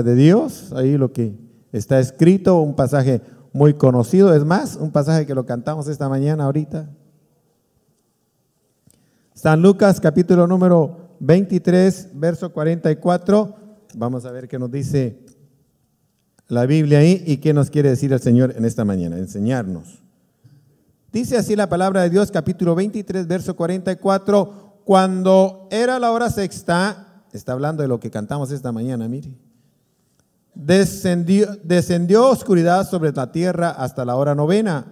de Dios, ahí lo que está escrito, un pasaje muy conocido, es más, un pasaje que lo cantamos esta mañana ahorita. San Lucas capítulo número 23, verso 44, vamos a ver qué nos dice la Biblia ahí y qué nos quiere decir el Señor en esta mañana, enseñarnos. Dice así la palabra de Dios, capítulo 23, verso 44, cuando era la hora sexta, está hablando de lo que cantamos esta mañana, mire. Descendió oscuridad sobre la tierra hasta la hora novena.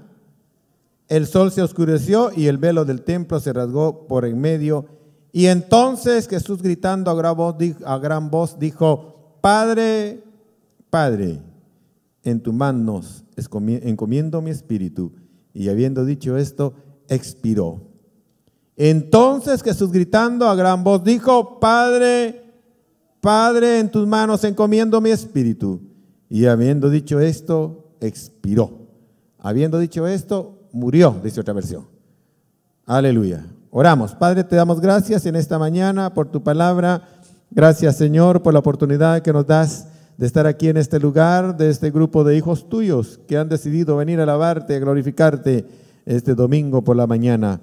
El sol se oscureció y el velo del templo se rasgó por en medio. Y entonces Jesús, gritando a gran voz, dijo: Padre, Padre, en tus manos encomiendo mi espíritu. Y habiendo dicho esto, expiró. Entonces Jesús, gritando a gran voz, dijo: Padre, Padre, en tus manos encomiendo mi espíritu. Y habiendo dicho esto, expiró. Habiendo dicho esto, murió, dice otra versión. Aleluya. Oramos. Padre, te damos gracias en esta mañana por tu palabra. Gracias, Señor, por la oportunidad que nos das de estar aquí en este lugar, de este grupo de hijos tuyos que han decidido venir a alabarte, a glorificarte este domingo por la mañana,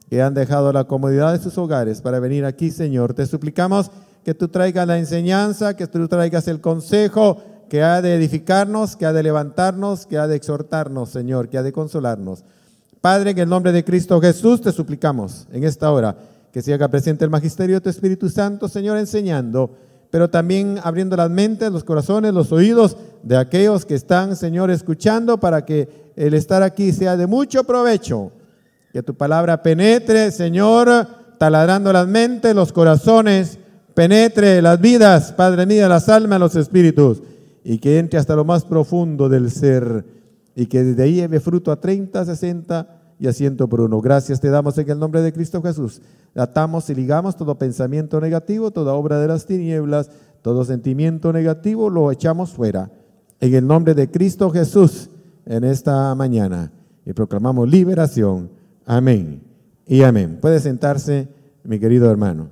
que han dejado la comodidad de sus hogares para venir aquí, Señor. Te suplicamos que tú traigas la enseñanza, que tú traigas el consejo que ha de edificarnos, que ha de levantarnos, que ha de exhortarnos, Señor, que ha de consolarnos. Padre, en el nombre de Cristo Jesús te suplicamos en esta hora que se haga presente el magisterio de tu Espíritu Santo, Señor, enseñando, pero también abriendo las mentes, los corazones, los oídos de aquellos que están, Señor, escuchando, para que el estar aquí sea de mucho provecho. Que tu palabra penetre, Señor, taladrando las mentes, los corazones, penetre las vidas, Padre mío, las almas, los espíritus, y que entre hasta lo más profundo del ser, y que desde ahí lleve fruto a 30, 60 y a 100 por uno. Gracias te damos en el nombre de Cristo Jesús. Atamos y ligamos todo pensamiento negativo, toda obra de las tinieblas, todo sentimiento negativo, lo echamos fuera. En el nombre de Cristo Jesús, en esta mañana, y proclamamos liberación. Amén y amén. Puede sentarse, mi querido hermano.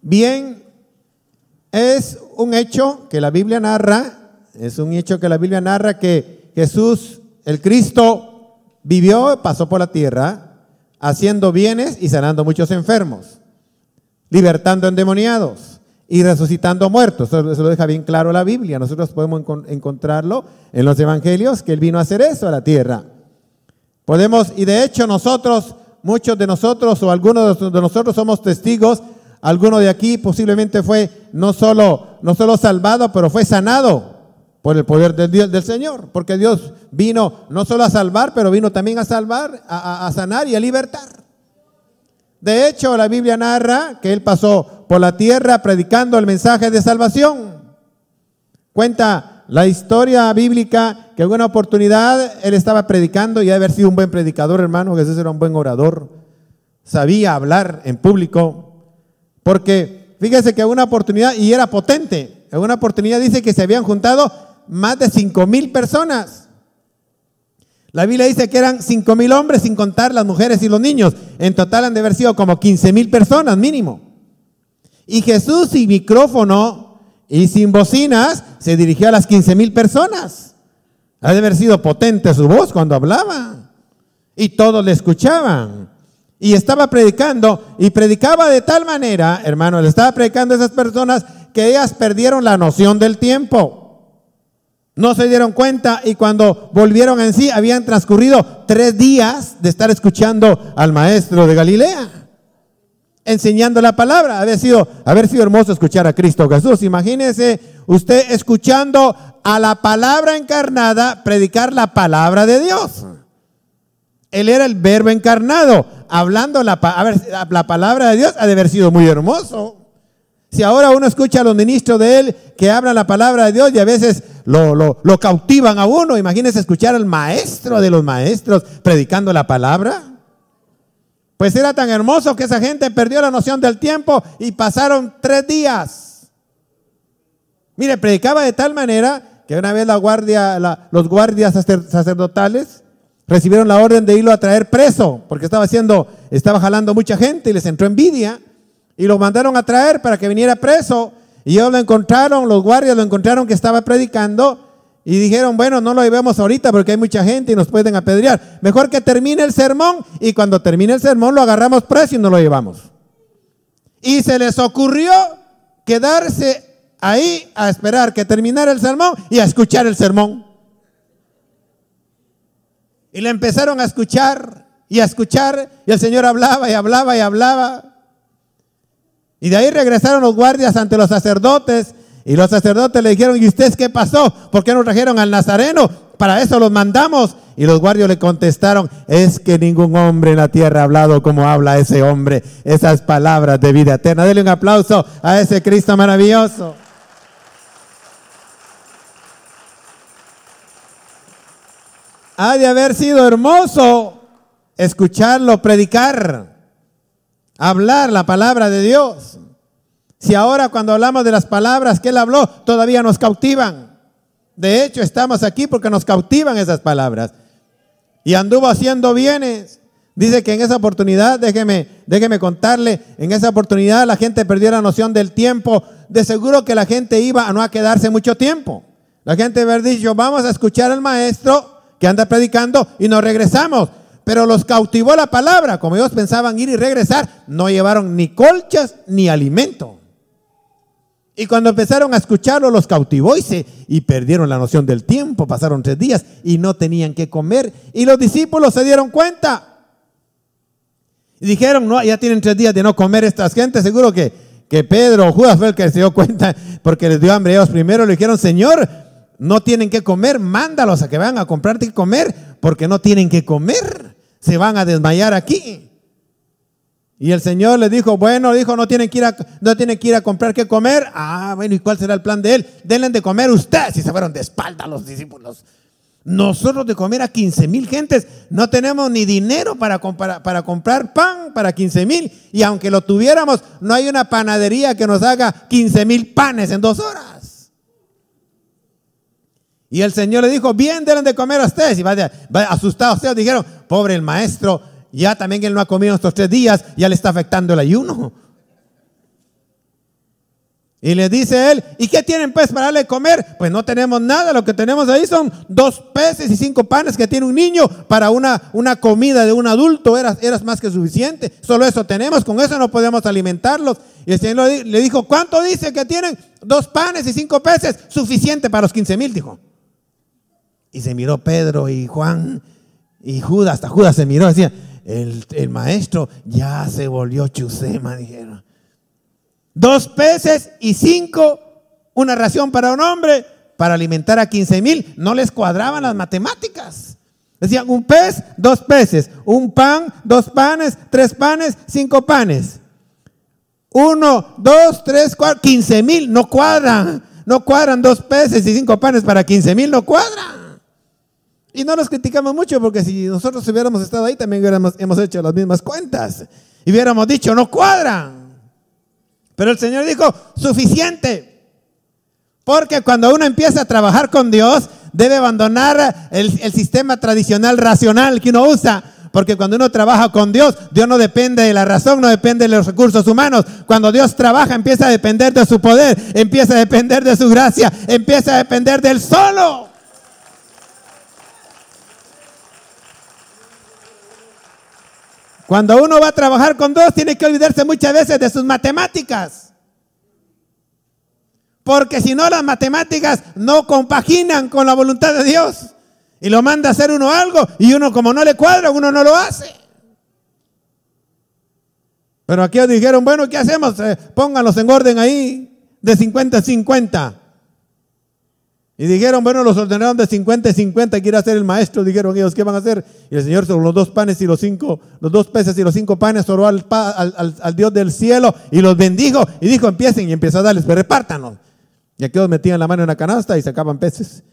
Bien, es un hecho que la Biblia narra, que Jesús, el Cristo, vivió, pasó por la tierra, haciendo bienes y sanando muchos enfermos, libertando endemoniados y resucitando muertos. Eso lo deja bien claro la Biblia. Nosotros podemos encontrarlo en los evangelios, que Él vino a hacer eso a la tierra. Y de hecho nosotros, muchos de nosotros o algunos de nosotros somos testigos. Alguno de aquí posiblemente fue no solo salvado, pero fue sanado por el poder del Señor, porque Dios vino no solo a salvar, pero vino también a salvar, a sanar y a libertar. De hecho, la Biblia narra que Él pasó por la tierra predicando el mensaje de salvación. Cuenta la historia bíblica que en una oportunidad Él estaba predicando, y haber sido un buen predicador, hermano. Jesús era un buen orador, sabía hablar en público. Porque fíjese que en una oportunidad, y era potente, en una oportunidad dice que se habían juntado más de 5,000 personas. La Biblia dice que eran 5,000 hombres, sin contar las mujeres y los niños. En total han de haber sido como 15,000 personas mínimo. Y Jesús, sin micrófono y sin bocinas, se dirigió a las 15,000 personas. Ha de haber sido potente su voz cuando hablaba, y todos le escuchaban. Y estaba predicando, y predicaba de tal manera, hermano, le estaba predicando a esas personas que ellas perdieron la noción del tiempo. No se dieron cuenta, y cuando volvieron en sí, habían transcurrido 3 días de estar escuchando al maestro de Galilea, enseñando la palabra. Haber sido hermoso escuchar a Cristo Jesús. Imagínese usted escuchando a la palabra encarnada predicar la palabra de Dios. Él era el verbo encarnado, hablando la palabra de Dios. Ha de haber sido muy hermoso. Si ahora uno escucha a los ministros de Él que hablan la palabra de Dios, y a veces lo cautivan a uno, imagínese escuchar al maestro de los maestros predicando la palabra. Pues era tan hermoso que esa gente perdió la noción del tiempo, y pasaron 3 días. Mire, predicaba de tal manera que una vez los guardias sacerdotales recibieron la orden de irlo a traer preso, porque estaba jalando mucha gente y les entró envidia, y lo mandaron a traer para que viniera preso. Y ellos lo encontraron, los guardias lo encontraron que estaba predicando y dijeron, bueno, no lo llevemos ahorita porque hay mucha gente y nos pueden apedrear. Mejor que termine el sermón y cuando termine el sermón lo agarramos preso y nos lo llevamos. Y se les ocurrió quedarse ahí a esperar que terminara el sermón y a escuchar el sermón. Y le empezaron a escuchar y a escuchar y el Señor hablaba y hablaba y hablaba. Y de ahí regresaron los guardias ante los sacerdotes y los sacerdotes le dijeron, ¿y ustedes qué pasó? ¿Por qué no trajeron al Nazareno? Para eso los mandamos. Y los guardias le contestaron, es que ningún hombre en la tierra ha hablado como habla ese hombre, esas palabras de vida eterna. Denle un aplauso a ese Cristo maravilloso. Ha de haber sido hermoso escucharlo predicar, hablar la palabra de Dios. Si ahora cuando hablamos de las palabras que Él habló, todavía nos cautivan. De hecho, estamos aquí porque nos cautivan esas palabras. Y anduvo haciendo bienes. Dice que en esa oportunidad, déjeme contarle, en esa oportunidad la gente perdió la noción del tiempo. De seguro que la gente iba a no a quedarse mucho tiempo. La gente había dicho, vamos a escuchar al maestro que anda predicando y nos regresamos. Pero los cautivó la palabra. Como ellos pensaban ir y regresar, no llevaron ni colchas ni alimento. Y cuando empezaron a escucharlo, los cautivó y perdieron la noción del tiempo. Pasaron 3 días y no tenían que comer. Y los discípulos se dieron cuenta. Y dijeron, no, ya tienen 3 días de no comer estas gentes. Seguro que Pedro o Judas fue el que se dio cuenta porque les dio hambre a ellos primero. Le dijeron, Señor, no tienen que comer, mándalos a que vayan a comprarte que comer porque no tienen que comer. Se van a desmayar aquí. Y el Señor les dijo, bueno, no tienen que ir a comprar qué comer. Ah, bueno, ¿y cuál será el plan de Él? Denle de comer ustedes. Y se fueron de espalda los discípulos. Nosotros de comer a 15,000 gentes no tenemos ni dinero para comprar pan para 15,000. Y aunque lo tuviéramos, no hay una panadería que nos haga 15,000 panes en 2 horas. Y el Señor le dijo, bien, denle de comer a ustedes. Y va asustados ustedes, dijeron, pobre el maestro. Ya también él no ha comido estos 3 días, ya le está afectando el ayuno. Y le dice él, ¿y qué tienen pues para darle de comer? Pues no tenemos nada, lo que tenemos ahí son 2 peces y 5 panes que tiene un niño para una comida de un adulto, eras más que suficiente. Solo eso tenemos, con eso no podemos alimentarlos. Y el Señor le dijo, ¿cuánto dice que tienen? 2 panes y 5 peces, suficiente para los 15,000, dijo. Y se miró Pedro y Juan y Judas, hasta Judas se miró, decía, el maestro ya se volvió chusema, dijeron. 2 peces y 5, una ración para un hombre, para alimentar a 15,000. No les cuadraban las matemáticas. Decían, un pez, 2 peces, un pan, 2 panes, 3 panes, 5 panes. 1, 2, 3, 4, 15,000, no cuadran. No cuadran 2 peces y 5 panes para 15,000, no cuadran. Y no nos criticamos mucho porque si nosotros hubiéramos estado ahí también hemos hecho las mismas cuentas y hubiéramos dicho no cuadran. Pero el Señor dijo suficiente, porque cuando uno empieza a trabajar con Dios debe abandonar el sistema tradicional racional que uno usa, porque cuando uno trabaja con Dios, Dios no depende de la razón, no depende de los recursos humanos. Cuando Dios trabaja empieza a depender de su poder, empieza a depender de su gracia, empieza a depender del solo. Cuando uno va a trabajar con Dios, tiene que olvidarse muchas veces de sus matemáticas. Porque si no, las matemáticas no compaginan con la voluntad de Dios. Y lo manda a hacer uno algo, y uno como no le cuadra, uno no lo hace. Pero aquí dijeron, bueno, ¿qué hacemos? Pónganlos en orden ahí, de 50 a 50. Y dijeron, bueno, los ordenaron de 50 y 50, quiere hacer el maestro. Dijeron ellos, ¿qué van a hacer? Y el Señor sobre los 2 panes y los 2 peces y los 5 panes, oró al Dios del cielo y los bendijo. Y dijo, empiecen, y empezó a darles, pero repártanos. Y aquellos metían la mano en la canasta y sacaban peces.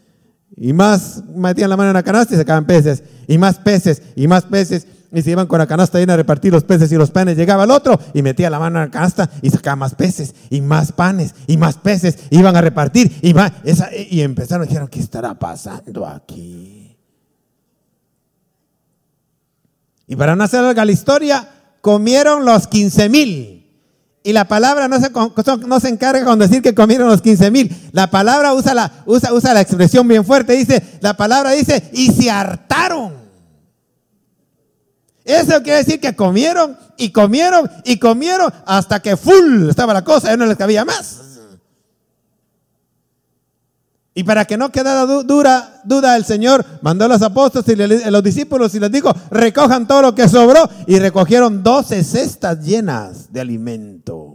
Y más metían la mano en la canasta y sacaban peces. Y más peces, y más peces. Y se iban con la canasta llena a repartir los peces y los panes. Llegaba el otro y metía la mano en la canasta y sacaba más peces y más panes y más peces. Iban a repartir y empezaron, dijeron, ¿qué estará pasando aquí? Y para no hacer larga la historia, comieron los 15,000. Y la palabra no se encarga con decir que comieron los 15,000. La palabra usa la expresión bien fuerte. La palabra dice, y se hartaron. Eso quiere decir que comieron y comieron y comieron hasta que full estaba la cosa, ya no les cabía más. Y para que no quedara duda, el Señor mandó a los apóstoles y a los discípulos y les dijo, recojan todo lo que sobró. Y recogieron 12 cestas llenas de alimento.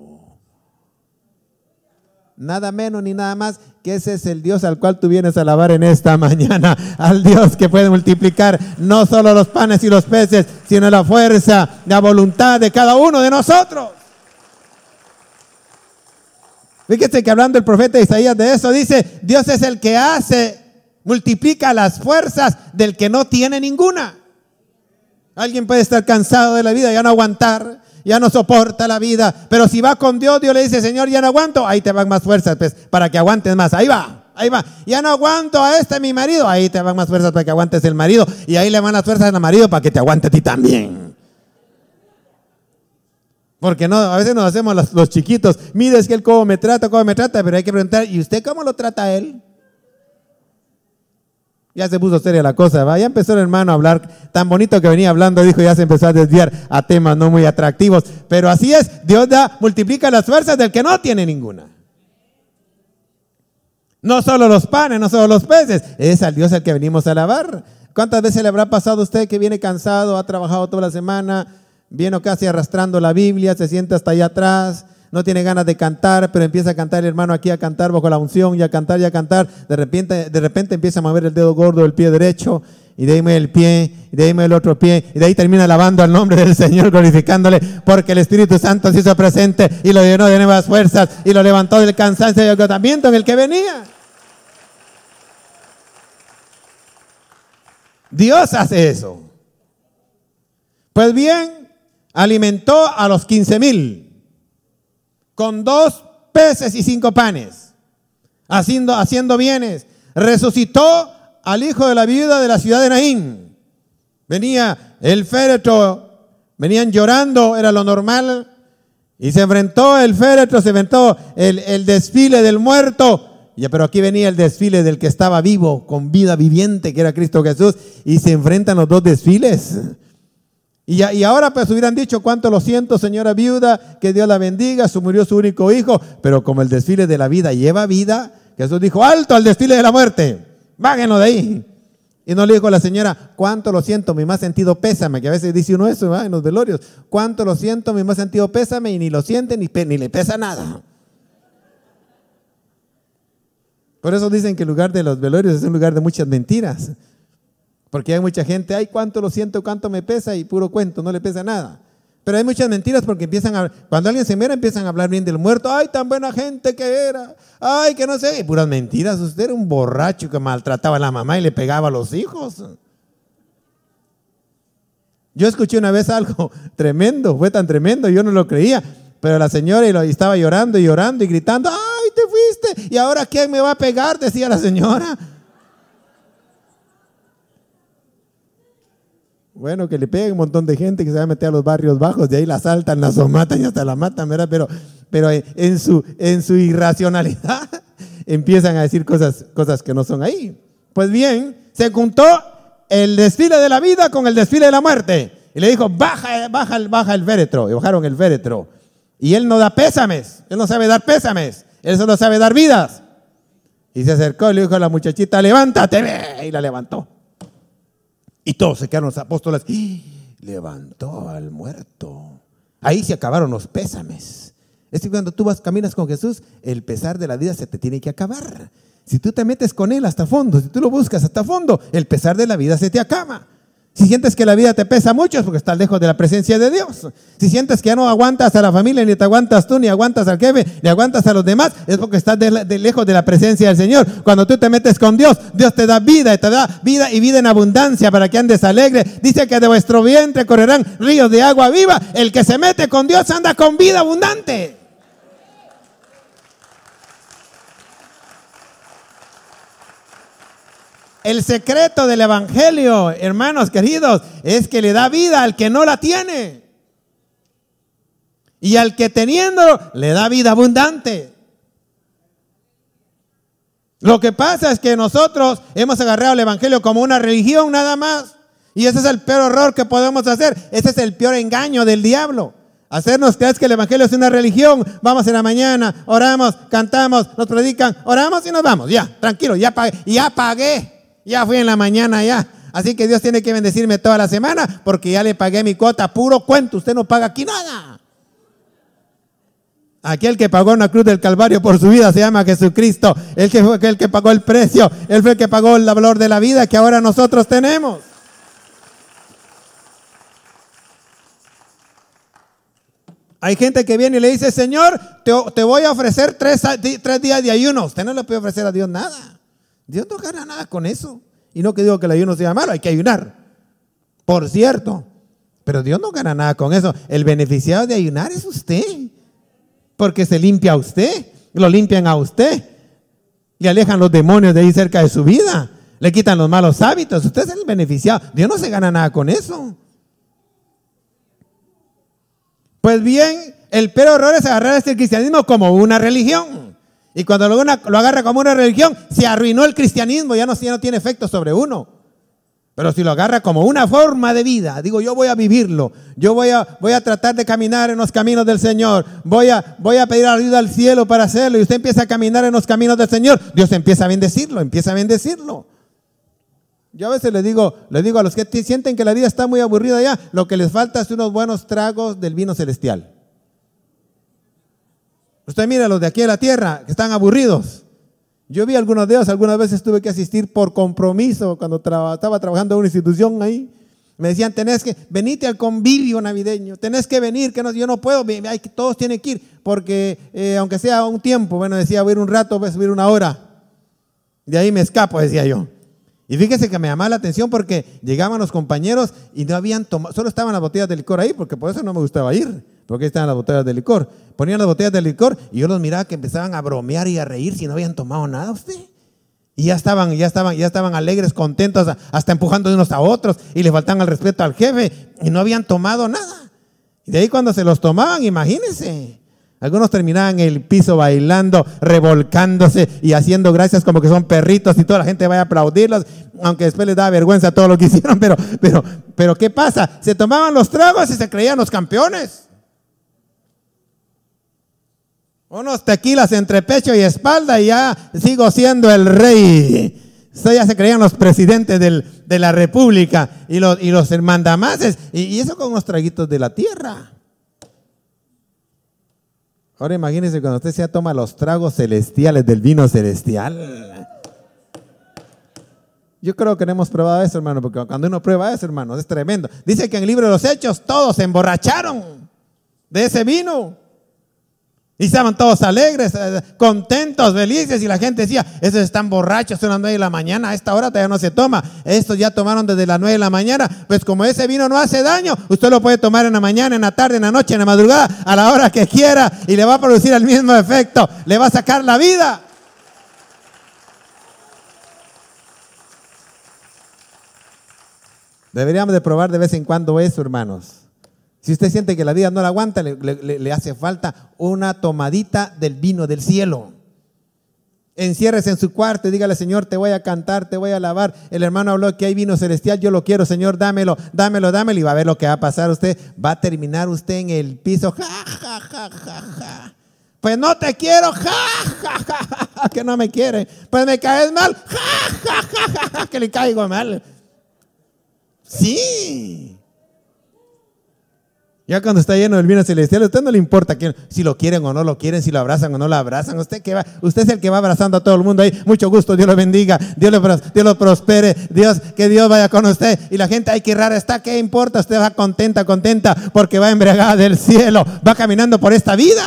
Nada menos ni nada más que ese es el Dios al cual tú vienes a alabar en esta mañana. Al Dios que puede multiplicar no solo los panes y los peces, sino la fuerza, la voluntad de cada uno de nosotros. Fíjese que hablando el profeta Isaías de eso, dice, Dios es el que multiplica las fuerzas del que no tiene ninguna. Alguien puede estar cansado de la vida, ya no aguantar, ya no soporta la vida, pero si va con Dios, Dios le dice, Señor, ya no aguanto, ahí te van más fuerzas, pues, para que aguantes más, ahí va. Ya no aguanto a mi marido, ahí te van más fuerzas para que aguantes el marido, y ahí le van las fuerzas al marido para que te aguante a ti también. Porque no, a veces nos hacemos los chiquitos, mire, es que él cómo me trata, pero hay que preguntar, ¿y usted cómo lo trata a él? Ya se puso seria la cosa, ¿va? Ya empezó el hermano a hablar, tan bonito que venía hablando, dijo, ya se empezó a desviar a temas no muy atractivos, pero así es, Dios multiplica las fuerzas del que no tiene ninguna. No solo los panes, no solo los peces, es al Dios al que venimos a alabar. ¿Cuántas veces le habrá pasado a usted que viene cansado, ha trabajado toda la semana, viene casi arrastrando la Biblia, se sienta hasta allá atrás, no tiene ganas de cantar, pero empieza a cantar el hermano aquí a cantar bajo la unción y a cantar, de repente empieza a mover el dedo gordo del pie derecho, y de ahí mueve el pie, y de ahí mueve el otro pie, y de ahí termina alabando al nombre del Señor, glorificándole, porque el Espíritu Santo se hizo presente y lo llenó de nuevas fuerzas y lo levantó del cansancio y agotamiento en el que venía. Dios hace eso. Pues bien, alimentó a los 15,000 con 2 peces y 5 panes, haciendo bienes. Resucitó al hijo de la viuda de la ciudad de Naín. Venía el féretro, venían llorando, era lo normal, y se enfrentó el féretro, se enfrentó el desfile del muerto. Pero aquí venía el desfile del que estaba vivo, con vida viviente, que era Cristo Jesús, y se enfrentan los dos desfiles. Y ahora pues hubieran dicho, cuánto lo siento, señora viuda, que Dios la bendiga, murió su único hijo, pero como el desfile de la vida lleva vida, Jesús dijo, alto al desfile de la muerte, bájenlo de ahí. Y no le dijo a la señora, cuánto lo siento, mi más sentido pésame, que a veces dice uno eso, ¿verdad? En los velorios, cuánto lo siento, mi más sentido pésame, y ni lo siente ni le pesa nada. Por eso dicen que el lugar de los velorios es un lugar de muchas mentiras. Porque hay mucha gente, ay, cuánto lo siento, cuánto me pesa, y puro cuento, no le pesa nada. Pero hay muchas mentiras porque cuando alguien se muere empiezan a hablar bien del muerto, ay, tan buena gente que era, ay, que no sé, y puras mentiras. Usted era un borracho que maltrataba a la mamá y le pegaba a los hijos. Yo escuché una vez algo tremendo, fue tan tremendo, yo no lo creía, pero la señora estaba llorando y llorando y gritando, ay, te fuiste, y ahora ¿quién me va a pegar?, decía la señora. Bueno, que le pegue un montón de gente que se va a meter a los barrios bajos, de ahí la asaltan, la somatan y hasta la matan, ¿verdad? Pero en su irracionalidad empiezan a decir cosas que no son ahí. Pues bien, se juntó el desfile de la vida con el desfile de la muerte. Y le dijo, baja el féretro. Y bajaron el féretro. Y él no da pésames, él no sabe dar pésames, él solo sabe dar vidas. Y se acercó y le dijo a la muchachita, levántate, ve, y la levantó. Y todos se quedaron los apóstoles, levantó al muerto. Ahí se acabaron los pésames. Es que cuando tú caminas con Jesús, el pesar de la vida se te tiene que acabar. Si tú te metes con Él hasta fondo, si tú lo buscas hasta fondo, el pesar de la vida se te acaba. Si sientes que la vida te pesa mucho es porque estás lejos de la presencia de Dios. Si sientes que ya no aguantas a la familia, ni te aguantas tú, ni aguantas al jefe, ni aguantas a los demás, es porque estás lejos de la presencia del Señor. Cuando tú te metes con Dios, Dios te da vida y vida en abundancia para que andes alegre. Dice que de vuestro vientre correrán ríos de agua viva. El que se mete con Dios anda con vida abundante. El secreto del evangelio, hermanos queridos, es que le da vida al que no la tiene. Y al que teniéndolo le da vida abundante. Lo que pasa es que nosotros hemos agarrado el evangelio como una religión nada más. Y ese es el peor error que podemos hacer. Ese es el peor engaño del diablo. Hacernos creer que el evangelio es una religión. Vamos en la mañana, oramos, cantamos, nos predican, oramos y nos vamos. Ya, tranquilo, ya pagué. Ya fui en la mañana ya. Así que Dios tiene que bendecirme toda la semana porque ya le pagué mi cuota. Puro cuento, usted no paga aquí nada. Aquel que pagó en la cruz del Calvario por su vida se llama Jesucristo. Él que fue aquel que pagó el precio. Él fue el que pagó el valor de la vida que ahora nosotros tenemos. Hay gente que viene y le dice, Señor, te voy a ofrecer tres días de ayuno. Usted no le puede ofrecer a Dios nada. Dios no gana nada con eso. Y no que digo que el ayuno sea malo, hay que ayunar. Por cierto. Pero Dios no gana nada con eso. El beneficiado de ayunar es usted. Porque se limpia a usted. Lo limpian a usted. Le alejan los demonios de ahí cerca de su vida. Le quitan los malos hábitos. Usted es el beneficiado. Dios no se gana nada con eso. Pues bien, el peor error es agarrar este cristianismo como una religión. Y cuando lo agarra como una religión, se arruinó el cristianismo, ya no tiene efecto sobre uno. Pero si lo agarra como una forma de vida, digo, yo voy a vivirlo, yo voy a tratar de caminar en los caminos del Señor, voy a pedir ayuda al cielo para hacerlo, y usted empieza a caminar en los caminos del Señor, Dios empieza a bendecirlo. Yo a veces les digo a los que sienten que la vida está muy aburrida ya, lo que les falta es unos buenos tragos del vino celestial. Usted mira a los de aquí de la tierra que están aburridos. Yo vi algunos de ellos, algunas veces tuve que asistir por compromiso cuando estaba trabajando en una institución ahí. Me decían, venite al convivio navideño, tenés que venir, yo no puedo, todos tienen que ir, porque aunque sea un tiempo, bueno, decía, voy a ir un rato, voy a subir una hora. De ahí me escapo, decía yo. Y fíjese que me llamaba la atención porque llegaban los compañeros y no habían tomado, solo estaban las botellas de licor ahí, porque por eso no me gustaba ir, porque ahí estaban las botellas de licor. Ponían las botellas de licor y yo los miraba que empezaban a bromear y a reír si no habían tomado nada usted. Y ya estaban alegres, contentos, hasta empujando de unos a otros y le faltaban el respeto al jefe y no habían tomado nada. Y de ahí cuando se los tomaban, imagínense. Algunos terminaban en el piso bailando, revolcándose y haciendo gracias como que son perritos y toda la gente vaya a aplaudirlos, aunque después les da vergüenza todo lo que hicieron, pero ¿qué pasa? Se tomaban los tragos y se creían los campeones. Unos tequilas entre pecho y espalda y ya sigo siendo el rey. Ya se creían los presidentes de la república y los mandamases y eso con unos traguitos de la tierra. Ahora imagínese cuando usted se toma los tragos celestiales del vino celestial. Yo creo que no hemos probado eso, hermano, porque cuando uno prueba eso, hermano, es tremendo. Dice que en el libro de los Hechos todos se emborracharon de ese vino. Y estaban todos alegres, contentos, felices, y la gente decía, esos están borrachos, son las 9 de la mañana, a esta hora todavía no se toma, estos ya tomaron desde las 9 de la mañana, pues como ese vino no hace daño, usted lo puede tomar en la mañana, en la tarde, en la noche, en la madrugada, a la hora que quiera, y le va a producir el mismo efecto, le va a sacar la vida. Deberíamos de probar de vez en cuando eso, hermanos. Si usted siente que la vida no la aguanta, le hace falta una tomadita del vino del cielo. Enciérrese en su cuarto y dígale, Señor, te voy a cantar, te voy a alabar. El hermano habló que hay vino celestial, yo lo quiero, Señor, dámelo, y va a ver lo que va a pasar usted. Va a terminar usted en el piso, ja, ja, ja, ja, ja. Pues no te quiero, ja, ja, ja, ja, que no me quiere. Pues me caes mal, ja, ja, ja, ja, ja, que le caigo mal. Sí. Ya cuando está lleno del vino celestial, a usted no le importa si lo quieren o no lo quieren, si lo abrazan o no lo abrazan. Usted es el que va abrazando a todo el mundo ahí. Mucho gusto, Dios lo bendiga, Dios lo prospere, que Dios vaya con usted. Y la gente, ay, qué rara está, ¿qué importa? Usted va contenta, porque va embriagada del cielo, va caminando por esta vida.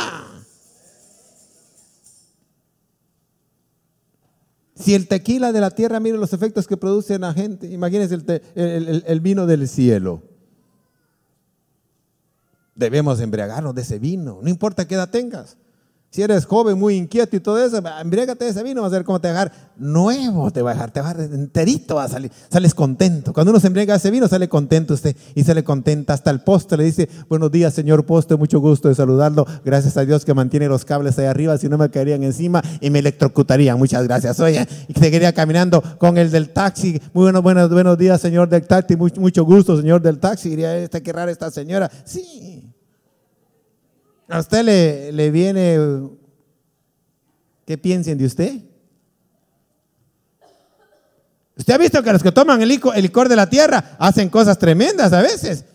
Si el tequila de la tierra, mire los efectos que produce en la gente. Imagínense el vino del cielo. Debemos embriagarnos de ese vino, no importa qué edad tengas. Si eres joven, muy inquieto y todo eso, embriágate de ese vino, vas a ver cómo te va a dejar nuevo, te va a dejar enterito, va a salir, sales contento. Cuando uno se embriaga de ese vino, sale contento usted y sale contenta. Hasta el poste le dice, buenos días, señor poste, mucho gusto de saludarlo. Gracias a Dios que mantiene los cables ahí arriba, si no me caerían encima y me electrocutarían. Muchas gracias. Oye, y seguiría caminando con el del taxi. Muy buenos días, señor del taxi, mucho gusto, señor del taxi. Diría, qué rara esta señora. Sí. A usted le viene, ¿qué piensen de usted? Usted ha visto que los que toman el licor de la tierra hacen cosas tremendas a veces.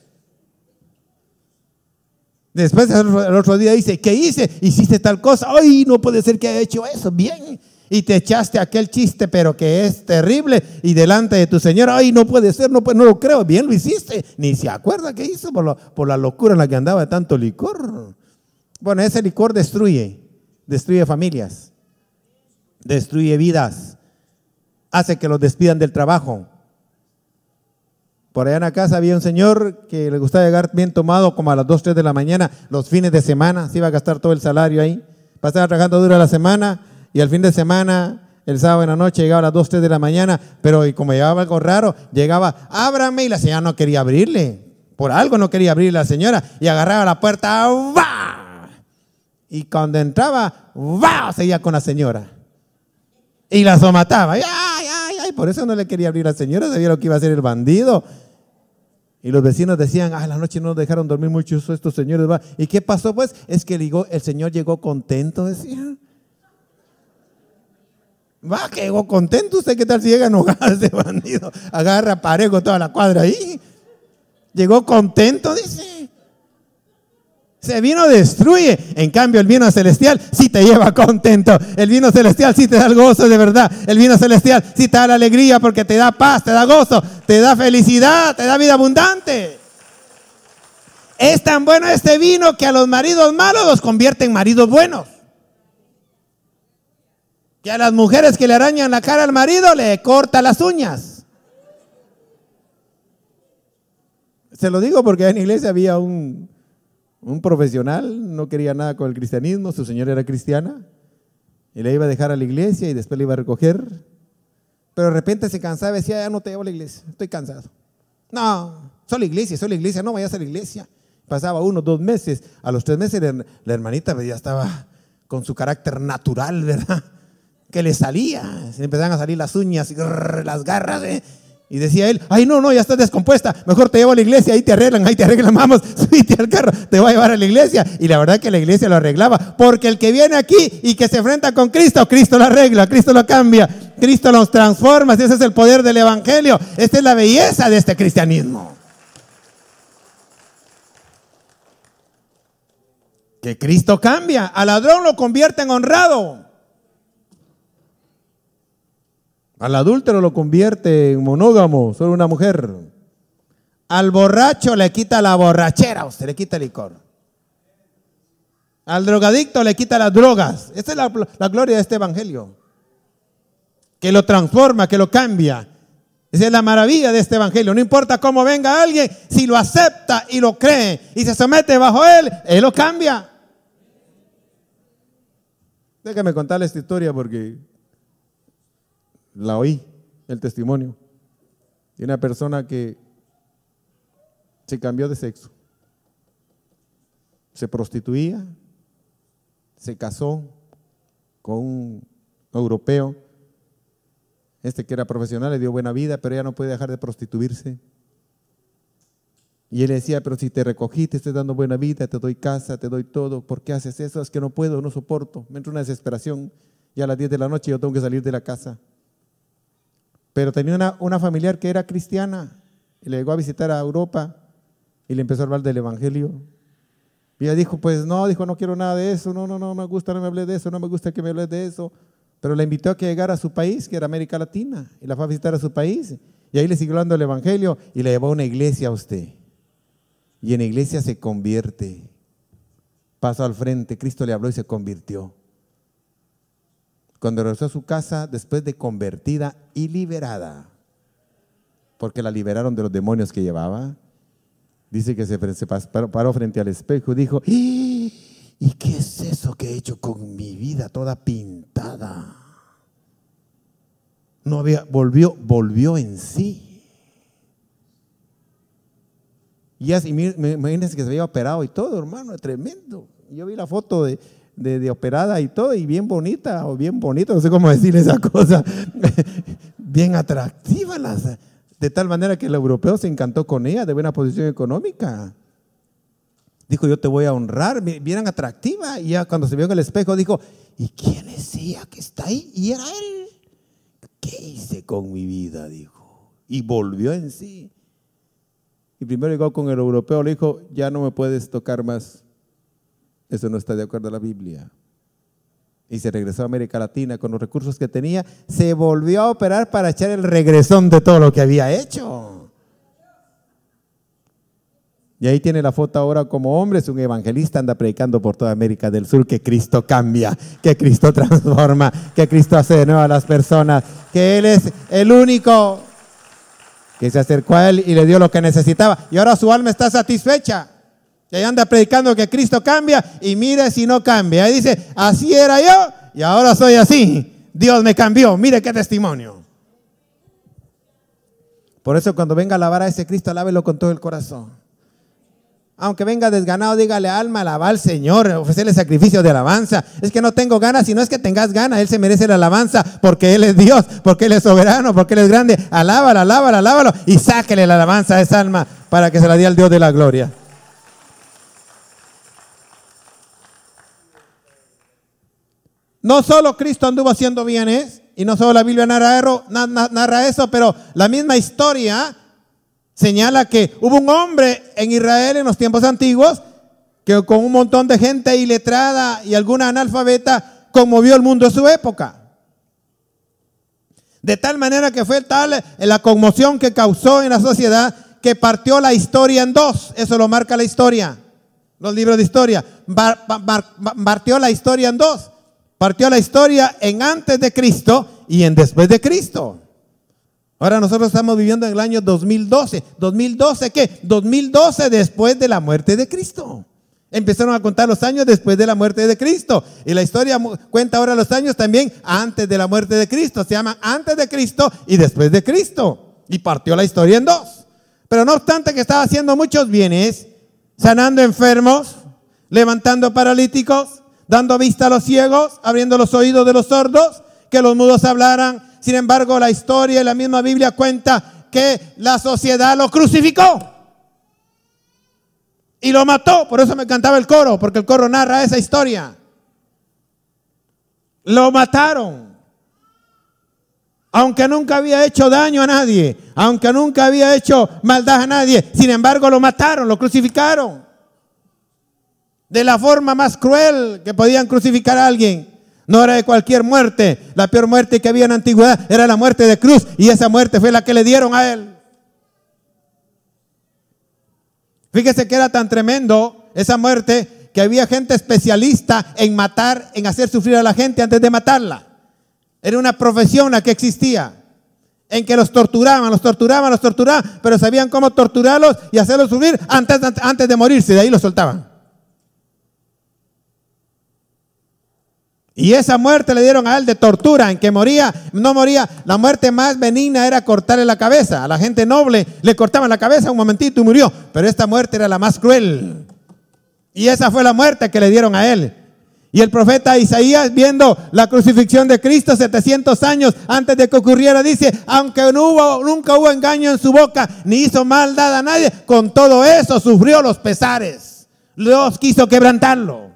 Después el otro día dice, ¿qué hice? Hiciste tal cosa. Ay, no puede ser que haya hecho eso. Bien. Y te echaste aquel chiste, pero que es terrible. Y delante de tu señora, ay, no puede ser, no lo creo. Bien lo hiciste. Ni se acuerda qué hizo por la locura en la que andaba de tanto licor. Bueno, ese licor destruye familias, destruye vidas, hace que los despidan del trabajo. Por allá en la casa había un señor que le gustaba llegar bien tomado como a las 2, 3 de la mañana, los fines de semana, se iba a gastar todo el salario ahí, pasaba trabajando dura la semana y al fin de semana, el sábado en la noche llegaba a las 2, 3 de la mañana, pero y como llegaba algo raro, llegaba, ábrame, y la señora no quería abrirle, por algo no quería abrirle a la señora y agarraba la puerta, ¡va! Y cuando entraba, ¡va! Seguía con la señora. Y la somataba. ¡Ay, ay, ay! Por eso no le quería abrir a la señora, sabía lo que iba a hacer el bandido. Y los vecinos decían, la noche no nos dejaron dormir muchos estos señores. ¿Va? ¿Y qué pasó? Pues es que el señor llegó contento, decía. Va, que llegó contento. ¿Usted qué tal si llega enojado ese bandido? Agarra parejo toda la cuadra ahí. Llegó contento, dice. Ese vino destruye, en cambio el vino celestial sí te lleva contento, el vino celestial sí te da el gozo de verdad, el vino celestial sí te da la alegría porque te da paz, te da gozo, te da felicidad, te da vida abundante. Es tan bueno este vino que a los maridos malos los convierte en maridos buenos, que a las mujeres que le arañan la cara al marido le corta las uñas. Se lo digo porque en la iglesia había un profesional, no quería nada con el cristianismo, su señora era cristiana y le iba a dejar a la iglesia y después le iba a recoger, pero de repente se cansaba y decía, ya no te llevo a la iglesia, estoy cansado. No, solo iglesia, no vayas a la iglesia. Pasaba 1 o 2 meses, a los 3 meses la hermanita ya estaba con su carácter natural, ¿verdad? Que le salía, se empezaban a salir las uñas, las garras, y decía él, ay no, ya estás descompuesta, mejor te llevo a la iglesia, ahí te arreglan, vamos, subite al carro, te voy a llevar a la iglesia. Y la verdad que la iglesia lo arreglaba, porque el que viene aquí y que se enfrenta con Cristo, Cristo lo arregla, Cristo lo cambia, Cristo los transforma. Ese es el poder del evangelio, esta es la belleza de este cristianismo. Que Cristo cambia, al ladrón lo convierte en honrado. Al adúltero lo convierte en monógamo, solo una mujer. Al borracho le quita la borrachera, usted le quita el licor. Al drogadicto le quita las drogas. Esta es la gloria de este evangelio. Que lo transforma, que lo cambia. Esa es la maravilla de este evangelio. No importa cómo venga alguien, si lo acepta y lo cree y se somete bajo él lo cambia. Déjame contarle esta historia porque la oí, el testimonio de una persona que se cambió de sexo, se prostituía, se casó con un europeo, que era profesional, le dio buena vida, pero ella no puede dejar de prostituirse. Y él le decía, pero si te recogí, te estoy dando buena vida, te doy casa, te doy todo, ¿por qué haces eso? Es que no puedo, no soporto, me entra una desesperación, y a las 10 de la noche yo tengo que salir de la casa. Pero tenía una familiar que era cristiana y le llegó a visitar a Europa y le empezó a hablar del evangelio. Y ella dijo, no quiero nada de eso, no me gusta, no me hables de eso, no me gusta que me hables de eso. Pero la invitó a que llegara a su país, que era América Latina, y la fue a visitar a su país. Y ahí le siguió hablando del evangelio y le llevó a una iglesia a usted. Y en la iglesia se convierte. Pasó al frente, Cristo le habló y se convirtió. Cuando regresó a su casa, después de convertida y liberada, porque la liberaron de los demonios que llevaba, dice que se paró frente al espejo y dijo, ¿Y qué es eso que he hecho con mi vida toda pintada? No había, volvió en sí. Y así, imagínense que se había operado y todo, hermano, tremendo. Yo vi la foto de operada y todo, y bien bonita, o bien bonito, no sé cómo decir esa cosa, bien atractiva, de tal manera que el europeo se encantó con ella, de buena posición económica. Dijo, yo te voy a honrar, bien atractiva, y ya cuando se vio en el espejo dijo, ¿y quién es ella que está ahí? Y era él. ¿Qué hice con mi vida? Dijo, y volvió en sí. Y primero llegó con el europeo, le dijo, ya no me puedes tocar más. Eso no está de acuerdo a la Biblia. Y se regresó a América Latina con los recursos que tenía. Se volvió a operar para echar el regresón de todo lo que había hecho. Y ahí tiene la foto ahora como hombre. Es un evangelista, anda predicando por toda América del Sur que Cristo cambia, que Cristo transforma, que Cristo hace de nuevo a las personas, que Él es el único que se acercó a Él y le dio lo que necesitaba. Y ahora su alma está satisfecha. Y ahí anda predicando que Cristo cambia y mire si no cambia. Ahí dice, así era yo y ahora soy así. Dios me cambió, mire qué testimonio. Por eso cuando venga a alabar a ese Cristo, alábelo con todo el corazón. Aunque venga desganado, dígale, alma, alaba al Señor, ofrecerle sacrificio de alabanza. Es que no tengo ganas, si no es que tengas ganas, Él se merece la alabanza porque Él es Dios, porque Él es soberano, porque Él es grande. Alábalo, alábalo, alábalo y sáquele la alabanza a esa alma para que se la dé al Dios de la gloria. No solo Cristo anduvo haciendo bienes, y no solo la Biblia narra eso, pero la misma historia señala que hubo un hombre en Israel en los tiempos antiguos que con un montón de gente iletrada y alguna analfabeta conmovió el mundo de su época. De tal manera que fue tal la conmoción que causó en la sociedad que partió la historia en dos. Eso lo marca la historia, los libros de historia. Partió la historia en dos. Partió la historia en antes de Cristo y en después de Cristo. Ahora nosotros estamos viviendo en el año 2012. ¿2012 qué? 2012 después de la muerte de Cristo. Empezaron a contar los años después de la muerte de Cristo. Y la historia cuenta ahora los años también antes de la muerte de Cristo. Se llaman antes de Cristo y después de Cristo. Y partió la historia en dos. Pero no obstante que estaba haciendo muchos bienes, sanando enfermos, levantando paralíticos, dando vista a los ciegos, abriendo los oídos de los sordos, que los mudos hablaran. Sin embargo, la historia y la misma Biblia cuenta que la sociedad lo crucificó y lo mató. Por eso me encantaba el coro, porque el coro narra esa historia. Lo mataron. Aunque nunca había hecho daño a nadie, aunque nunca había hecho maldad a nadie, sin embargo lo mataron, lo crucificaron. De la forma más cruel que podían crucificar a alguien. No era de cualquier muerte. La peor muerte que había en la antigüedad era la muerte de cruz. Y esa muerte fue la que le dieron a Él. Fíjese que era tan tremendo esa muerte que había gente especialista en matar, en hacer sufrir a la gente antes de matarla. Era una profesión la que existía. En que los torturaban, pero sabían cómo torturarlos y hacerlos sufrir antes de morirse. De ahí los soltaban. Y esa muerte le dieron a él de tortura, en que no moría. La muerte más benigna era cortarle la cabeza. A la gente noble le cortaban la cabeza un momentito y murió. Pero esta muerte era la más cruel. Y esa fue la muerte que le dieron a él. Y el profeta Isaías, viendo la crucifixión de Cristo 700 años antes de que ocurriera, dice, aunque nunca hubo engaño en su boca, ni hizo maldad a nadie, con todo eso sufrió los pesares. Dios quiso quebrantarlo.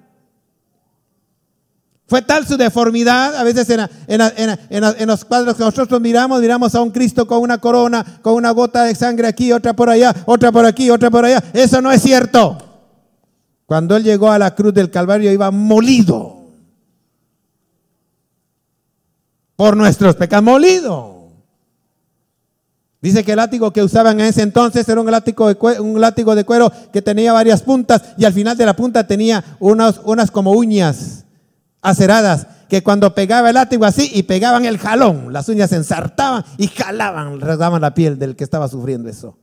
Fue tal su deformidad. A veces en los cuadros que nosotros miramos a un Cristo con una corona, con una gota de sangre aquí, otra por allá, otra por aquí, otra por allá. Eso no es cierto. Cuando Él llegó a la cruz del Calvario iba molido por nuestros pecados, molido. Dice que el látigo que usaban en ese entonces era un látigo de cuero que tenía varias puntas y al final de la punta tenía unas como uñas aceradas, que cuando pegaba el látigo así y pegaban el jalón, las uñas se ensartaban y jalaban, rasgaban la piel del que estaba sufriendo eso.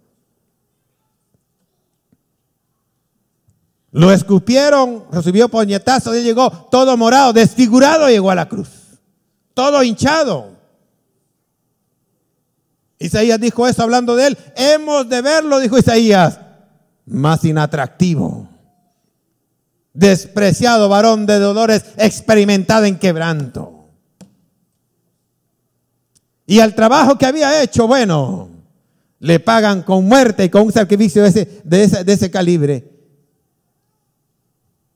Lo escupieron, recibió puñetazos y llegó todo morado, desfigurado, llegó a la cruz. Todo hinchado. Isaías dijo eso hablando de él. Hemos de verlo, dijo Isaías, más inatractivo, despreciado, varón de dolores, experimentado en quebranto. Y al trabajo que había hecho, bueno, le pagan con muerte y con un sacrificio de ese calibre.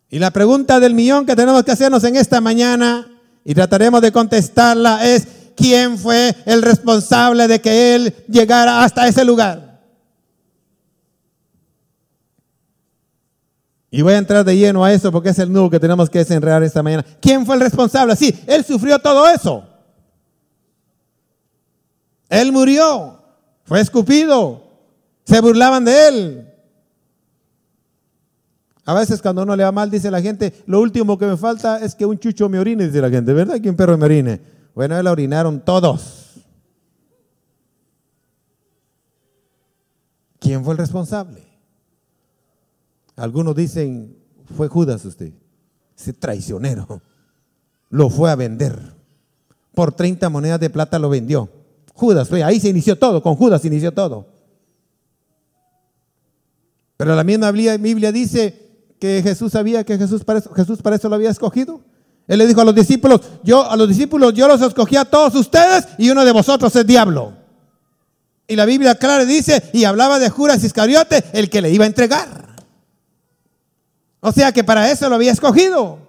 Y la pregunta del millón que tenemos que hacernos en esta mañana, y trataremos de contestarla, es: ¿quién fue el responsable de que él llegara hasta ese lugar? Y voy a entrar de lleno a eso porque es el nudo que tenemos que desenredar esta mañana. ¿Quién fue el responsable? Sí, él sufrió todo eso. Él murió, fue escupido, se burlaban de él. A veces cuando uno le va mal dice la gente: lo último que me falta es que un chucho me orine, dice la gente, ¿verdad? Que un perro me orine. Bueno, él orinaron todos. ¿Quién fue el responsable? Algunos dicen: fue Judas usted, ese traicionero. Lo fue a vender. Por 30 monedas de plata lo vendió. Judas fue, ahí se inició todo, con Judas se inició todo. Pero la misma Biblia dice que Jesús sabía que Jesús para eso lo había escogido. Él le dijo a los discípulos: yo los escogí a todos ustedes y uno de vosotros es diablo. Y la Biblia clara dice, y hablaba de Judas Iscariote, el que le iba a entregar. O sea que para eso lo había escogido.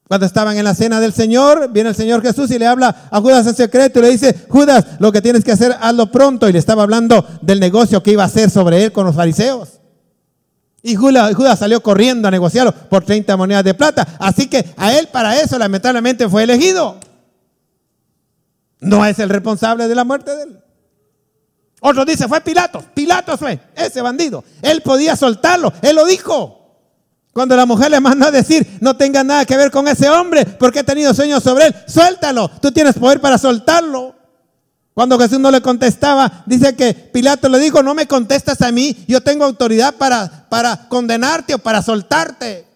Cuando estaban en la cena del Señor, viene el Señor Jesús y le habla a Judas en secreto y le dice: Judas, lo que tienes que hacer, hazlo pronto. Y le estaba hablando del negocio que iba a hacer sobre él con los fariseos. Y Judas salió corriendo a negociarlo por 30 monedas de plata. Así que a él para eso lamentablemente fue elegido. No es el responsable de la muerte de él. Otro dice: fue Pilatos. Pilatos fue ese bandido. Él podía soltarlo, él lo dijo. Cuando la mujer le mandó a decir: no tenga nada que ver con ese hombre porque he tenido sueños sobre él, suéltalo, tú tienes poder para soltarlo. Cuando Jesús no le contestaba, dice que Pilato le dijo: no me contestas a mí, yo tengo autoridad para condenarte o para soltarte.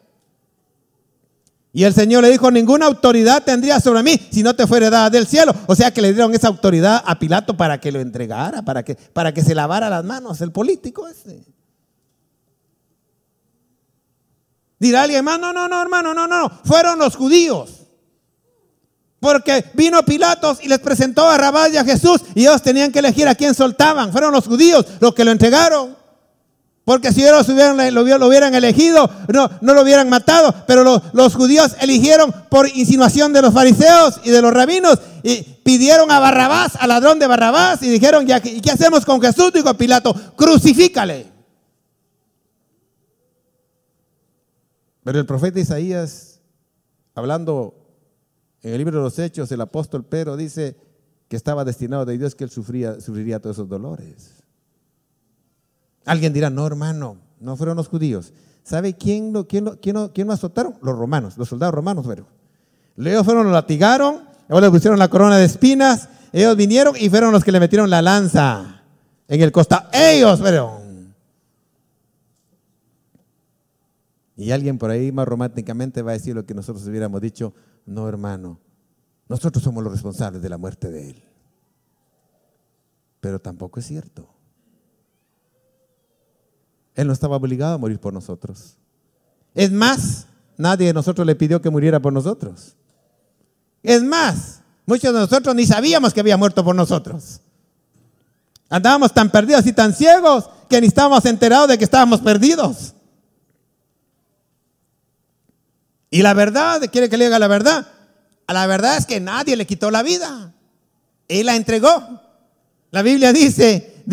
Y el Señor le dijo: ninguna autoridad tendría sobre mí si no te fuera dada del cielo. O sea que le dieron esa autoridad a Pilato para que lo entregara, para que se lavara las manos, el político ese. Dirá alguien más: no, hermano, no, fueron los judíos. Porque vino Pilatos y les presentó a Barrabás y a Jesús y ellos tenían que elegir a quién soltaban. Fueron los judíos los que lo entregaron. Porque si ellos lo hubieran elegido, no lo hubieran matado. Pero los judíos eligieron por insinuación de los fariseos y de los rabinos. Y pidieron a Barrabás, al ladrón de Barrabás, y dijeron: ¿y qué hacemos con Jesús? Dijo Pilato: crucifícale. Pero el profeta Isaías, hablando en el libro de los Hechos, el apóstol Pedro dice que estaba destinado de Dios que él sufriría todos esos dolores. Alguien dirá: no, hermano, no fueron los judíos. ¿Sabe quién lo azotaron? Los romanos, los soldados romanos fueron. Ellos fueron, lo latigaron, luego le pusieron la corona de espinas, ellos vinieron y fueron los que le metieron la lanza en el costado. Ellos fueron. Y alguien por ahí más románticamente va a decir lo que nosotros hubiéramos dicho: no, hermano, nosotros somos los responsables de la muerte de él. Pero tampoco es cierto. Él no estaba obligado a morir por nosotros. Es más, nadie de nosotros le pidió que muriera por nosotros. Es más, muchos de nosotros ni sabíamos que había muerto por nosotros. Andábamos tan perdidos y tan ciegos que ni estábamos enterados de que estábamos perdidos. Y la verdad, ¿quiere que le diga la verdad? La verdad es que nadie le quitó la vida. Él la entregó. La Biblia dice,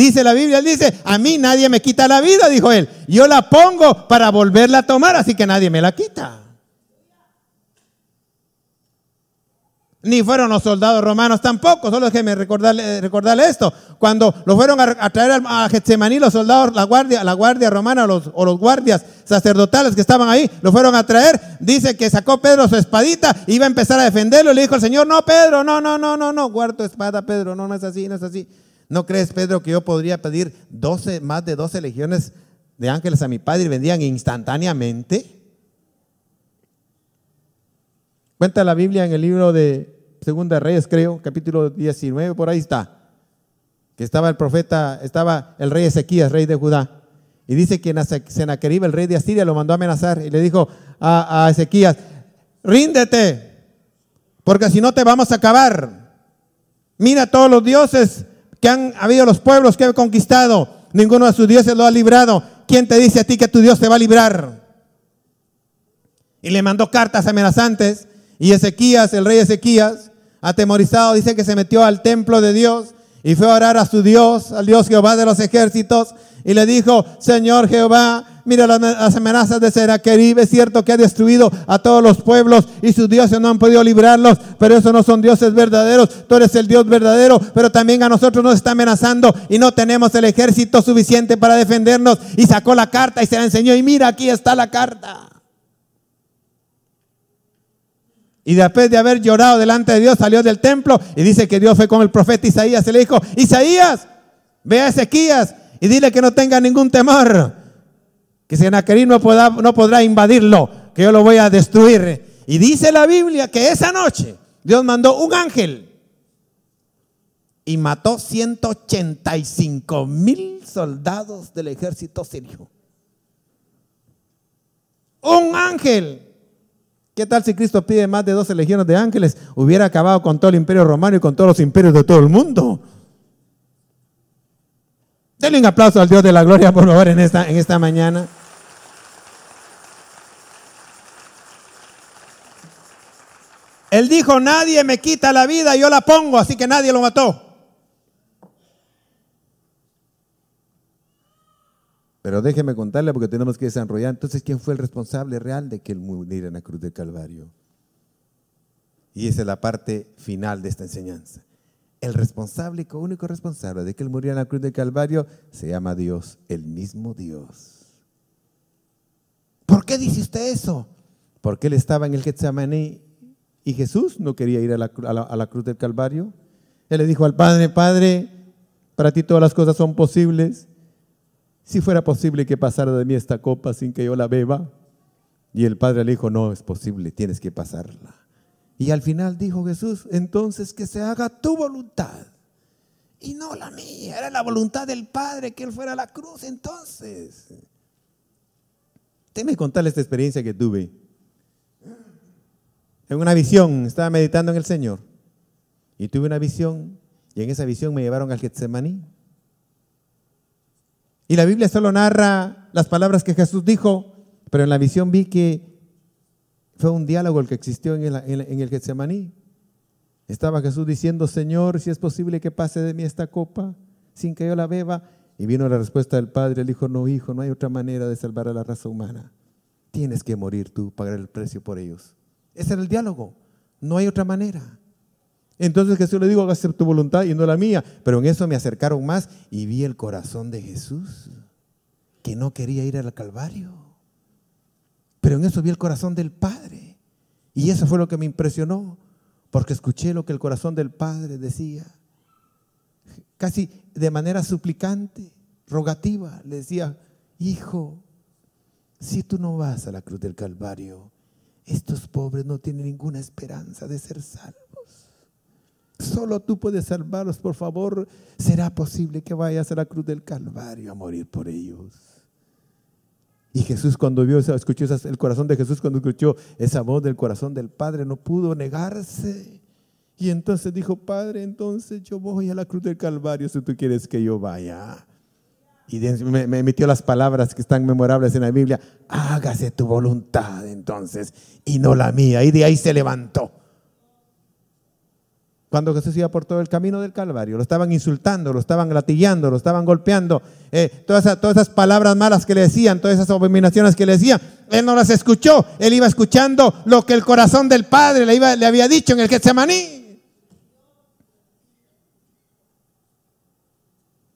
a mí nadie me quita la vida, dijo él. Yo la pongo para volverla a tomar, así que nadie me la quita. Ni fueron los soldados romanos tampoco. Solo déjeme recordarle esto. Cuando lo fueron a traer a Getsemaní, los soldados, la guardia romana o los guardias sacerdotales que estaban ahí, lo fueron a traer. Dice que sacó Pedro su espadita, iba a empezar a defenderlo. Y le dijo al Señor: no, Pedro, no, guarda tu espada, Pedro. No es así. ¿No crees, Pedro, que yo podría pedir más de 12 legiones de ángeles a mi Padre y vendían instantáneamente. Cuenta la Biblia en el libro de Segunda Reyes, creo, capítulo 19, por ahí está, que estaba el profeta, estaba el rey Ezequías, rey de Judá, y dice que Sennacherib, el rey de Asiria, lo mandó a amenazar y le dijo a Ezequías: ríndete, porque si no te vamos a acabar. Mira todos los dioses que han habido, los pueblos que he conquistado, ninguno de sus dioses lo ha librado. ¿Quién te dice a ti que tu Dios te va a librar? Y le mandó cartas amenazantes. Y Ezequías, el rey Ezequías, atemorizado, dice que se metió al templo de Dios y fue a orar a su Dios, al Dios Jehová de los ejércitos, y le dijo: Señor Jehová, mira las amenazas de Sennacherib, es cierto que ha destruido a todos los pueblos y sus dioses no han podido librarlos, pero esos no son dioses verdaderos, tú eres el Dios verdadero, pero también a nosotros nos está amenazando y no tenemos el ejército suficiente para defendernos. Y sacó la carta y se la enseñó, y mira, aquí está la carta. Y después de haber llorado delante de Dios, salió del templo y dice que Dios fue con el profeta Isaías y le dijo: Isaías, ve a Ezequías y dile que no tenga ningún temor, que Sennacherib no podrá invadirlo, que yo lo voy a destruir. Y dice la Biblia que esa noche Dios mandó un ángel y mató 185,000 soldados del ejército sirio. Un ángel. ¿Qué tal si Cristo pide más de 12 legiones de ángeles? Hubiera acabado con todo el imperio romano y con todos los imperios de todo el mundo. Denle un aplauso al Dios de la gloria, por favor, en esta mañana. Él dijo: nadie me quita la vida, yo la pongo, así que nadie lo mató. Pero déjeme contarle, porque tenemos que desenrollar. Entonces, ¿quién fue el responsable real de que él muriera en la cruz del Calvario? Y esa es la parte final de esta enseñanza. El responsable, el único responsable de que él muriera en la cruz del Calvario, se llama Dios, el mismo Dios. ¿Por qué dice usted eso? Porque él estaba en el Getsemaní y Jesús no quería ir a la cruz del Calvario. Él le dijo al Padre: Padre, para ti todas las cosas son posibles. Si fuera posible que pasara de mí esta copa sin que yo la beba. Y el Padre le dijo: no es posible, tienes que pasarla. Y al final dijo Jesús: entonces que se haga tu voluntad y no la mía. Era la voluntad del Padre que él fuera a la cruz. Entonces, déjeme contarle esta experiencia que tuve. En una visión, estaba meditando en el Señor y tuve una visión, y en esa visión me llevaron al Getsemaní. Y la Biblia solo narra las palabras que Jesús dijo, pero en la visión vi que fue un diálogo el que existió en el Getsemaní. Estaba Jesús diciendo: Señor, si es posible que pase de mí esta copa sin que yo la beba. Y vino la respuesta del Padre. Él dijo: no, hijo, no hay otra manera de salvar a la raza humana. Tienes que morir tú, pagar el precio por ellos. Ese era el diálogo. No hay otra manera. Entonces Jesús le dijo: hágase tu voluntad y no la mía. Pero en eso me acercaron más y vi el corazón de Jesús, que no quería ir al Calvario. Pero en eso vi el corazón del Padre. Y eso fue lo que me impresionó, porque escuché lo que el corazón del Padre decía. Casi de manera suplicante, rogativa, le decía: hijo, si tú no vas a la cruz del Calvario, estos pobres no tienen ninguna esperanza de ser salvos. Solo tú puedes salvarlos, por favor. ¿Será posible que vayas a la cruz del Calvario a morir por ellos? Y Jesús, cuando vio eso, escuchó el corazón de Jesús, cuando escuchó esa voz del corazón del Padre, no pudo negarse. Y entonces dijo: Padre, entonces yo voy a la cruz del Calvario si tú quieres que yo vaya. Y me emitió las palabras que están memorables en la Biblia: hágase tu voluntad entonces y no la mía. Y de ahí se levantó. Cuando Jesús iba por todo el camino del Calvario, lo estaban insultando, lo estaban latigueando, lo estaban golpeando, todas esas palabras malas que le decían, todas esas abominaciones que le decían, él no las escuchó. Él iba escuchando lo que el corazón del Padre le había dicho en el Getsemaní.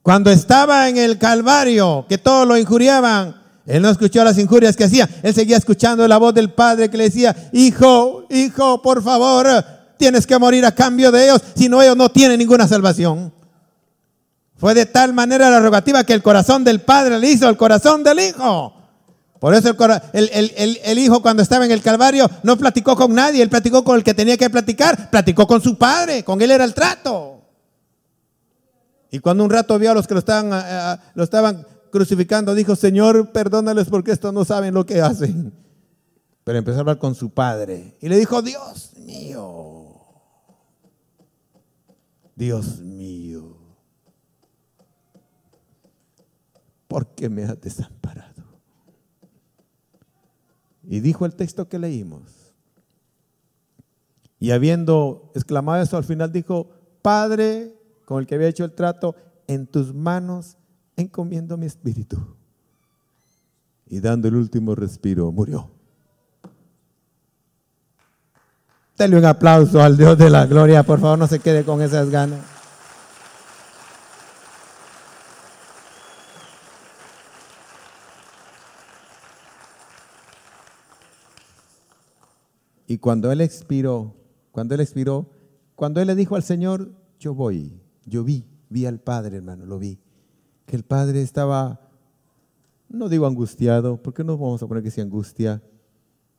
Cuando estaba en el Calvario, que todos lo injuriaban, él no escuchó las injurias que hacía. Él seguía escuchando la voz del Padre que le decía: hijo, hijo, por favor, tienes que morir a cambio de ellos, si no ellos no tienen ninguna salvación. Fue de tal manera la rogativa que el corazón del Padre le hizo el corazón del Hijo. Por eso el Hijo, cuando estaba en el Calvario, no platicó con nadie. Él platicó con el que tenía que platicar. Platicó con su Padre. Con Él era el trato. Y cuando un rato vio a los que lo estaban crucificando, dijo: Señor, perdónales porque estos no saben lo que hacen. Pero empezó a hablar con su Padre. Y le dijo: Dios mío. Dios mío. ¿Por qué me has desamparado? Y dijo el texto que leímos. Y habiendo exclamado eso, al final dijo: Padre, con el que había hecho el trato, en tus manos encomiendo mi espíritu. Y dando el último respiro, murió. Dale un aplauso al Dios de la gloria, por favor, no se quede con esas ganas. Y cuando él expiró, cuando él le dijo al Señor: yo voy, yo vi al Padre, hermano, lo vi. Que el Padre estaba, no digo angustiado, porque no vamos a poner que sea angustia,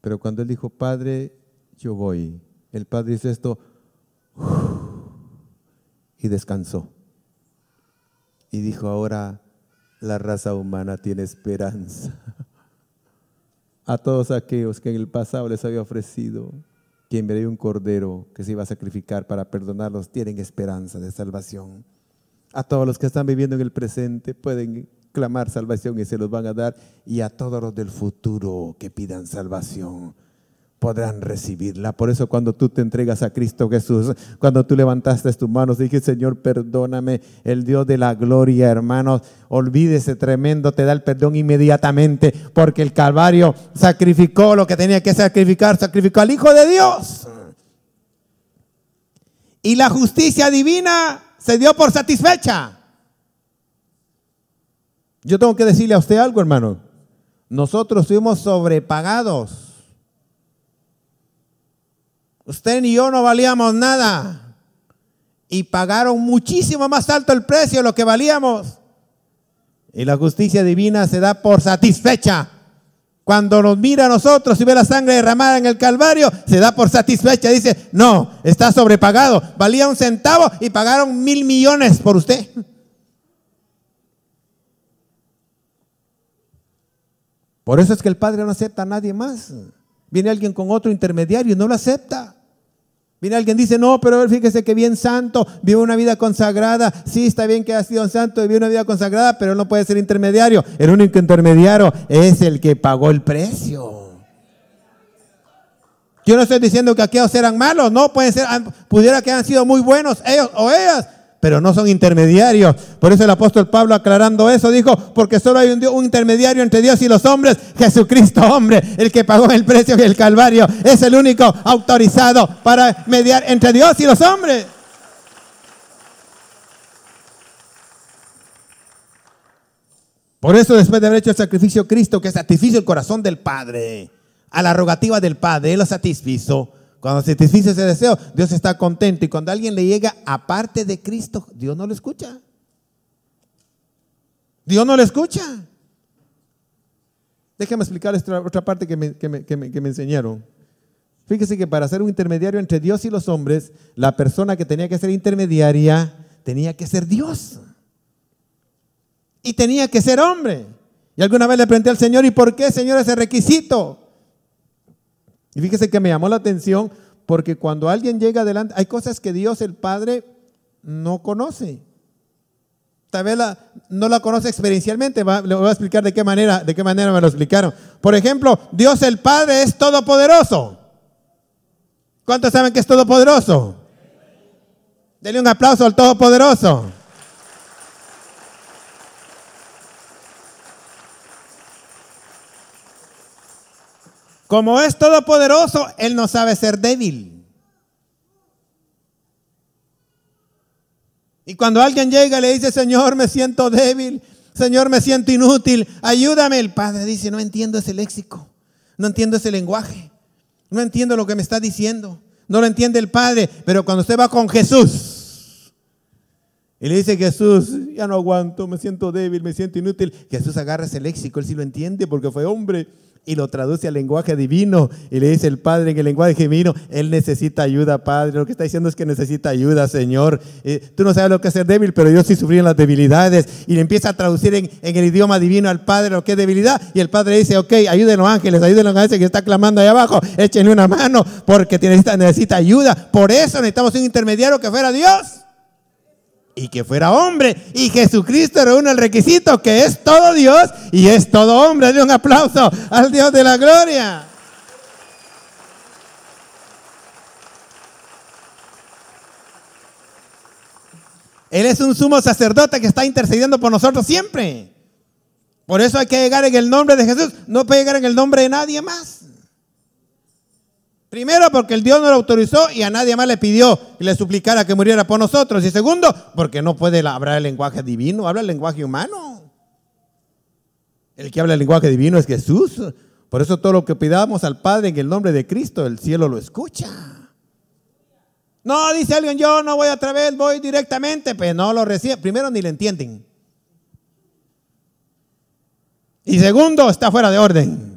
pero cuando él dijo: Padre, yo voy, el Padre hizo esto y descansó. Y dijo: ahora la raza humana tiene esperanza. A todos aquellos que en el pasado les había ofrecido que enviaría un cordero que se iba a sacrificar para perdonarlos, tienen esperanza de salvación. A todos los que están viviendo en el presente pueden clamar salvación y se los van a dar. Y a todos los del futuro que pidan salvación podrán recibirla. Por eso cuando tú te entregas a Cristo Jesús, cuando tú levantaste tus manos, dije: Señor, perdóname, el Dios de la gloria, hermanos, olvídese tremendo, te da el perdón inmediatamente, porque el Calvario sacrificó lo que tenía que sacrificar, sacrificó al Hijo de Dios. Y la justicia divina se dio por satisfecha. Yo tengo que decirle a usted algo, hermano. Nosotros fuimos sobrepagados. Usted ni yo no valíamos nada y pagaron muchísimo más alto el precio de lo que valíamos. Y la justicia divina se da por satisfecha. Cuando nos mira a nosotros y ve la sangre derramada en el Calvario, se da por satisfecha. Dice: no, está sobrepagado. Valía 1 centavo y pagaron 1,000 millones por usted. Por eso es que el Padre no acepta a nadie más. Viene alguien con otro intermediario y no lo acepta. Viene alguien y dice: no, pero él, fíjese que bien santo, vive una vida consagrada. Sí, está bien que ha sido santo y vive una vida consagrada, pero él no puede ser intermediario. El único intermediario es el que pagó el precio. Yo no estoy diciendo que aquellos eran malos, no, pueden ser, pudiera que hayan sido muy buenos ellos o ellas, pero no son intermediarios. Por eso el apóstol Pablo, aclarando eso, dijo: porque solo hay un intermediario entre Dios y los hombres, Jesucristo hombre, el que pagó el precio del Calvario. Es el único autorizado para mediar entre Dios y los hombres. Por eso, después de haber hecho el sacrificio Cristo, que satisfizo el corazón del Padre, a la rogativa del Padre, Él lo satisfizo. Cuando satisfice ese deseo, Dios está contento. Y cuando alguien le llega aparte de Cristo, Dios no lo escucha. Dios no lo escucha. Déjame explicarles otra parte que me enseñaron. Fíjese que para ser un intermediario entre Dios y los hombres, la persona que tenía que ser intermediaria tenía que ser Dios. Y tenía que ser hombre. Y alguna vez le pregunté al Señor: ¿y por qué, Señor, ese requisito? Y fíjese que me llamó la atención, porque cuando alguien llega adelante, hay cosas que Dios el Padre no conoce. Tal vez no la conoce experiencialmente. Le voy a explicar de qué manera me lo explicaron. Por ejemplo, Dios el Padre es todopoderoso. ¿Cuántos saben que es todopoderoso? Denle un aplauso al todopoderoso. Como es todopoderoso, Él no sabe ser débil. Y cuando alguien llega y le dice: Señor, me siento débil, Señor, me siento inútil, ayúdame, el Padre dice: no entiendo ese léxico, no entiendo ese lenguaje, no entiendo lo que me está diciendo, no lo entiende el Padre. Pero cuando usted va con Jesús y Y le dice Jesús, ya no aguanto, me siento débil, me siento inútil. Jesús agarra ese léxico, él sí lo entiende porque fue hombre. Y lo traduce al lenguaje divino. Y le dice el Padre en el lenguaje divino, él necesita ayuda, Padre. Lo que está diciendo es que necesita ayuda, Señor. Tú no sabes lo que es ser débil, pero yo sí sufrí en las debilidades. Y le empieza a traducir en el idioma divino al Padre lo que es debilidad. Y el Padre dice, ok, ayuden los ángeles, ayuden a ese que está clamando ahí abajo. Échenle una mano porque necesita ayuda. Por eso necesitamos un intermediario que fuera Dios y que fuera hombre, y Jesucristo reúne el requisito que es todo Dios y es todo hombre. Dale un aplauso al Dios de la gloria. Él es un sumo sacerdote que está intercediendo por nosotros siempre. Por eso hay que llegar en el nombre de Jesús, no puede llegar en el nombre de nadie más. Primero, porque el Dios no lo autorizó y a nadie más le pidió y le suplicara que muriera por nosotros. Y segundo, porque no puede hablar el lenguaje divino, habla el lenguaje humano. El que habla el lenguaje divino es Jesús. Por eso todo lo que pidamos al Padre en el nombre de Cristo, el cielo lo escucha. No, dice alguien, yo no voy a través, voy directamente. Pues no lo recibe. Primero, ni le entienden. Y segundo, está fuera de orden.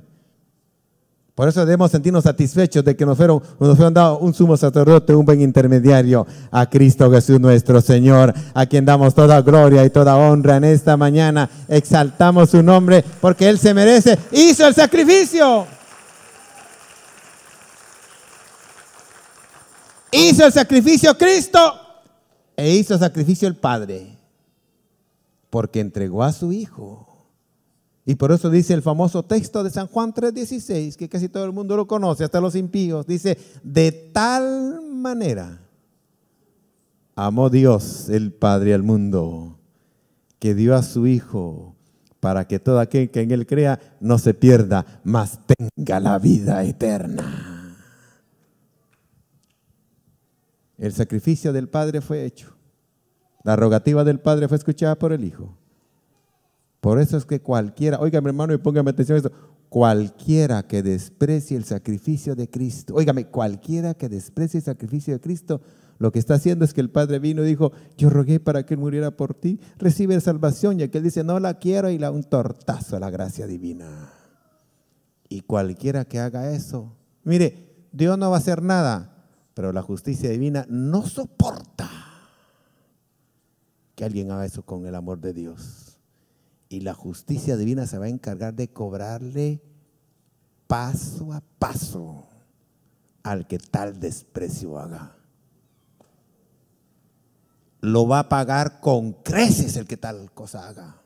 Por eso debemos sentirnos satisfechos de que nos fueron dado un sumo sacerdote, un buen intermediario, a Cristo Jesús nuestro Señor, a quien damos toda gloria y toda honra en esta mañana. Exaltamos su nombre porque Él se merece. Hizo el sacrificio. Hizo el sacrificio Cristo e hizo el sacrificio el Padre, porque entregó a su Hijo. Y por eso dice el famoso texto de San Juan 3:16, que casi todo el mundo lo conoce, hasta los impíos. Dice, de tal manera amó Dios el Padre al mundo, que dio a su Hijo, para que todo aquel que en Él crea no se pierda, mas tenga la vida eterna. El sacrificio del Padre fue hecho. La rogativa del Padre fue escuchada por el Hijo. Por eso es que cualquiera, óigame hermano y póngame atención a esto, cualquiera que desprecie el sacrificio de Cristo, óigame, cualquiera que desprecie el sacrificio de Cristo, lo que está haciendo es que el Padre vino y dijo, yo rogué para que Él muriera por ti, recibe salvación, y aquel dice, no la quiero, y le da un tortazo a la gracia divina. Y cualquiera que haga eso, mire, Dios no va a hacer nada, pero la justicia divina no soporta que alguien haga eso con el amor de Dios. Y la justicia divina se va a encargar de cobrarle paso a paso al que tal desprecio haga. Lo va a pagar con creces el que tal cosa haga.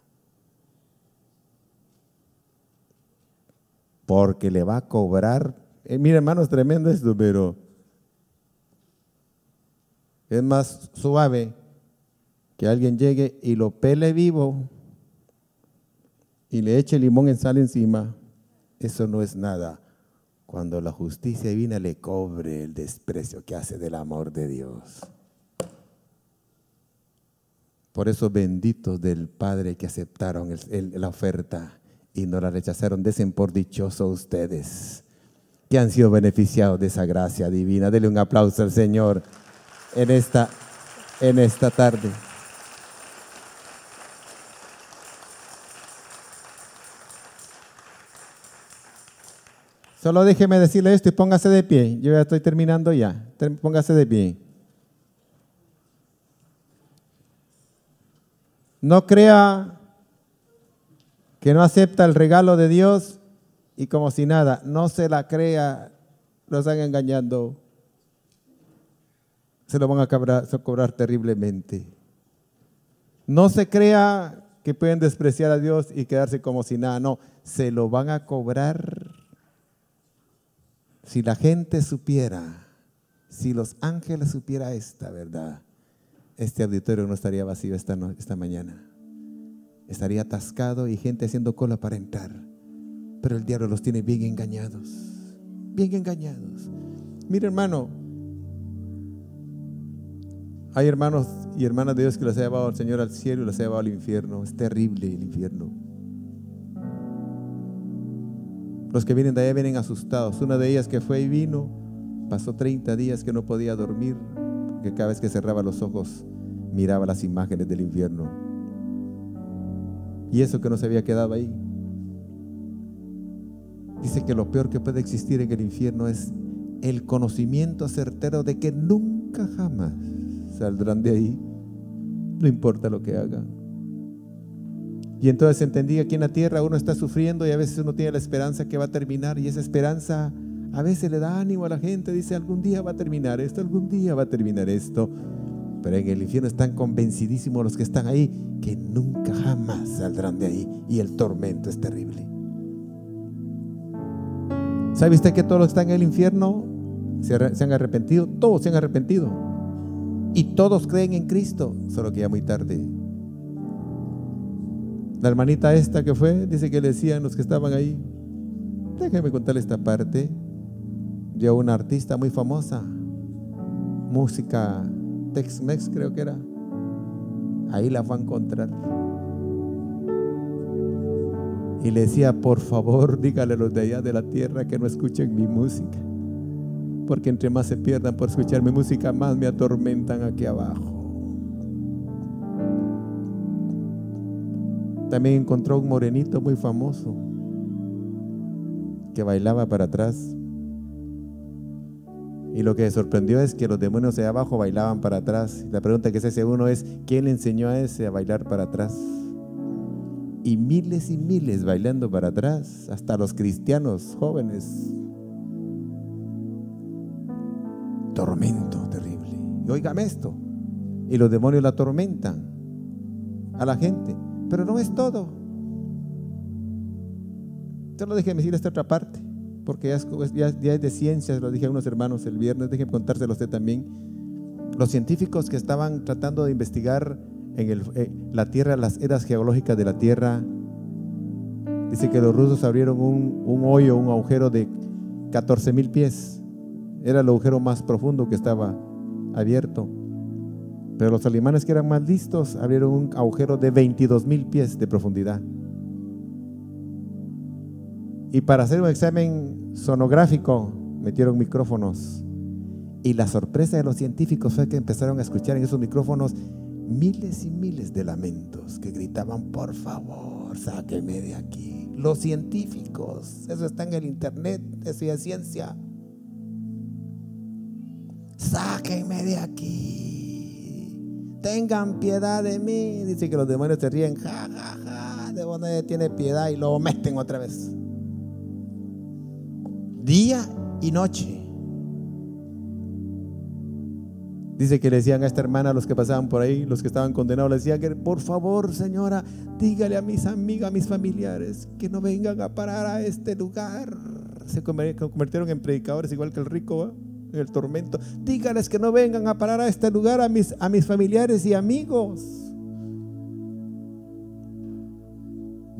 Porque le va a cobrar. Mira hermano, es tremendo esto, pero es más suave que alguien llegue y lo pele vivo y le eche limón en sal encima. Eso no es nada cuando la justicia divina le cobre el desprecio que hace del amor de Dios. Por eso benditos del Padre que aceptaron la oferta y no la rechazaron. Desen por dichosos ustedes que han sido beneficiados de esa gracia divina. Dele un aplauso al Señor en esta tarde. Solo déjeme decirle esto y póngase de pie. Yo ya estoy terminando ya. Póngase de pie. No crea que no acepta el regalo de Dios y como si nada. No se la crea. Lo están engañando. Se lo van a cobrar terriblemente. No se crea que pueden despreciar a Dios y quedarse como si nada. No, se lo van a cobrar. Si la gente supiera, si los ángeles supiera esta verdad, este auditorio no estaría vacío esta mañana. Estaría atascado y gente haciendo cola para entrar. Pero el diablo los tiene bien engañados. Bien engañados. Mire hermano, hay hermanos y hermanas de Dios que los ha llevado el Señor al cielo y los ha llevado al infierno. Es terrible el infierno. Los que vienen de allá vienen asustados. Una de ellas que fue y vino, pasó 30 días que no podía dormir, porque cada vez que cerraba los ojos miraba las imágenes del infierno. Y eso que no se había quedado ahí. Dice que lo peor que puede existir en el infierno es el conocimiento certero de que nunca jamás saldrán de ahí, no importa lo que hagan. Y entonces entendí que aquí en la tierra uno está sufriendo y a veces uno tiene la esperanza que va a terminar, y esa esperanza a veces le da ánimo a la gente, dice algún día va a terminar esto, algún día va a terminar esto. Pero en el infierno están convencidísimos los que están ahí que nunca jamás saldrán de ahí, y el tormento es terrible. ¿Sabe usted que todos los que están en el infierno se han arrepentido? Todos se han arrepentido y todos creen en Cristo, solo que ya muy tarde. La hermanita esta que fue, dice que le decían los que estaban ahí, déjeme contarle esta parte, de una artista muy famosa, música Tex-Mex creo que era, ahí la fue a encontrar y le decía, por favor dígale a los de allá de la tierra que no escuchen mi música, porque entre más se pierdan por escuchar mi música, más me atormentan aquí abajo. También encontró un morenito muy famoso que bailaba para atrás, y lo que sorprendió es que los demonios de abajo bailaban para atrás. La pregunta que se hace uno es, ¿quién le enseñó a ese a bailar para atrás? Y miles bailando para atrás, hasta los cristianos jóvenes. Tormento terrible. Y óigame esto, y los demonios la atormentan a la gente, pero no es todo. Solo déjeme decir esta otra parte, porque ya es de ciencias, lo dije a unos hermanos el viernes, déjeme contárselo a usted también. Los científicos que estaban tratando de investigar en la Tierra, las eras geológicas de la Tierra, dice que los rusos abrieron un hoyo, un agujero de 14,000 pies. Era el agujero más profundo que estaba abierto. Pero los alemanes, que eran más listos, abrieron un agujero de 22,000 pies de profundidad. Y para hacer un examen sonográfico metieron micrófonos, y la sorpresa de los científicos fue que empezaron a escuchar en esos micrófonos miles y miles de lamentos que gritaban, por favor, sáquenme de aquí. Los científicos, eso está en el internet, eso ya es ciencia. Sáquenme de aquí, tengan piedad de mí. Dice que los demonios se ríen, ja, ja, ja, de vos nadie tiene piedad, y luego meten otra vez. Día y noche. Dice que le decían a esta hermana, a los que pasaban por ahí, los que estaban condenados, le decían que por favor, señora, dígale a mis amigas, a mis familiares, que no vengan a parar a este lugar. Se convirtieron en predicadores igual que el rico, ¿eh? En el tormento. Dígales que no vengan a parar a este lugar a mis familiares y amigos.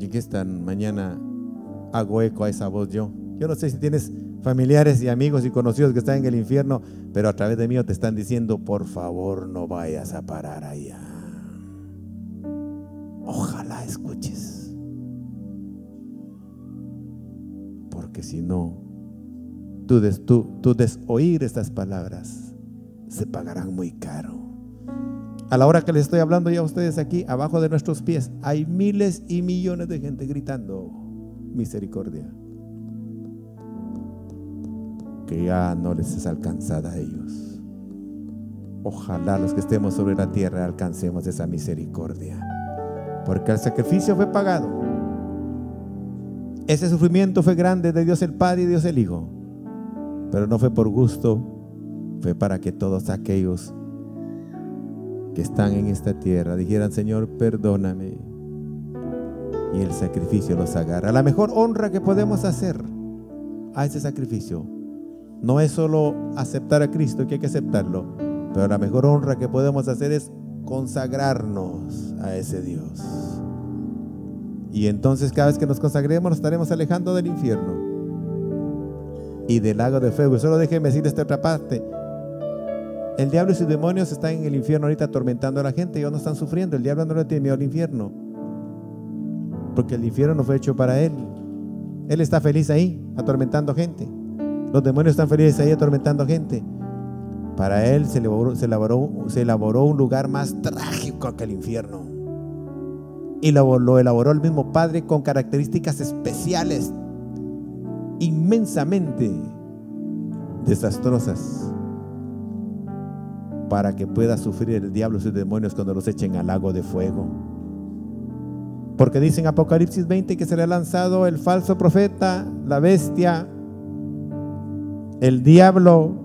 Y que esta mañana hago eco a esa voz yo. Yo no sé si tienes familiares y amigos y conocidos que están en el infierno, pero a través de mí te están diciendo, por favor, no vayas a parar allá. Ojalá escuches, porque si no, tu desoír estas palabras se pagarán muy caro. A la hora que les estoy hablando ya a ustedes aquí, abajo de nuestros pies, hay miles y millones de gente gritando misericordia, que ya no les es alcanzada a ellos. Ojalá los que estemos sobre la tierra alcancemos esa misericordia, porque el sacrificio fue pagado. Ese sufrimiento fue grande de Dios el Padre y Dios el Hijo, pero no fue por gusto, fue para que todos aquellos que están en esta tierra dijeran, Señor, perdóname, y el sacrificio los agarra. La mejor honra que podemos hacer a ese sacrificio no es solo aceptar a Cristo, que hay que aceptarlo, pero la mejor honra que podemos hacer es consagrarnos a ese Dios. Y entonces cada vez que nos consagremos nos estaremos alejando del infierno y del lago de fuego. Y solo déjenme decir esta otra parte. El diablo y sus demonios están en el infierno ahorita atormentando a la gente. Ellos no están sufriendo. El diablo no le tiene miedo al infierno, porque el infierno no fue hecho para él. Él está feliz ahí atormentando gente. Los demonios están felices ahí atormentando gente. Para él se elaboró un lugar más trágico que el infierno. Y lo elaboró el mismo Padre con características especiales, inmensamente desastrosas, para que pueda sufrir el diablo y sus demonios cuando los echen al lago de fuego. Porque dice en Apocalipsis 20 que será lanzado el falso profeta, la bestia, el diablo,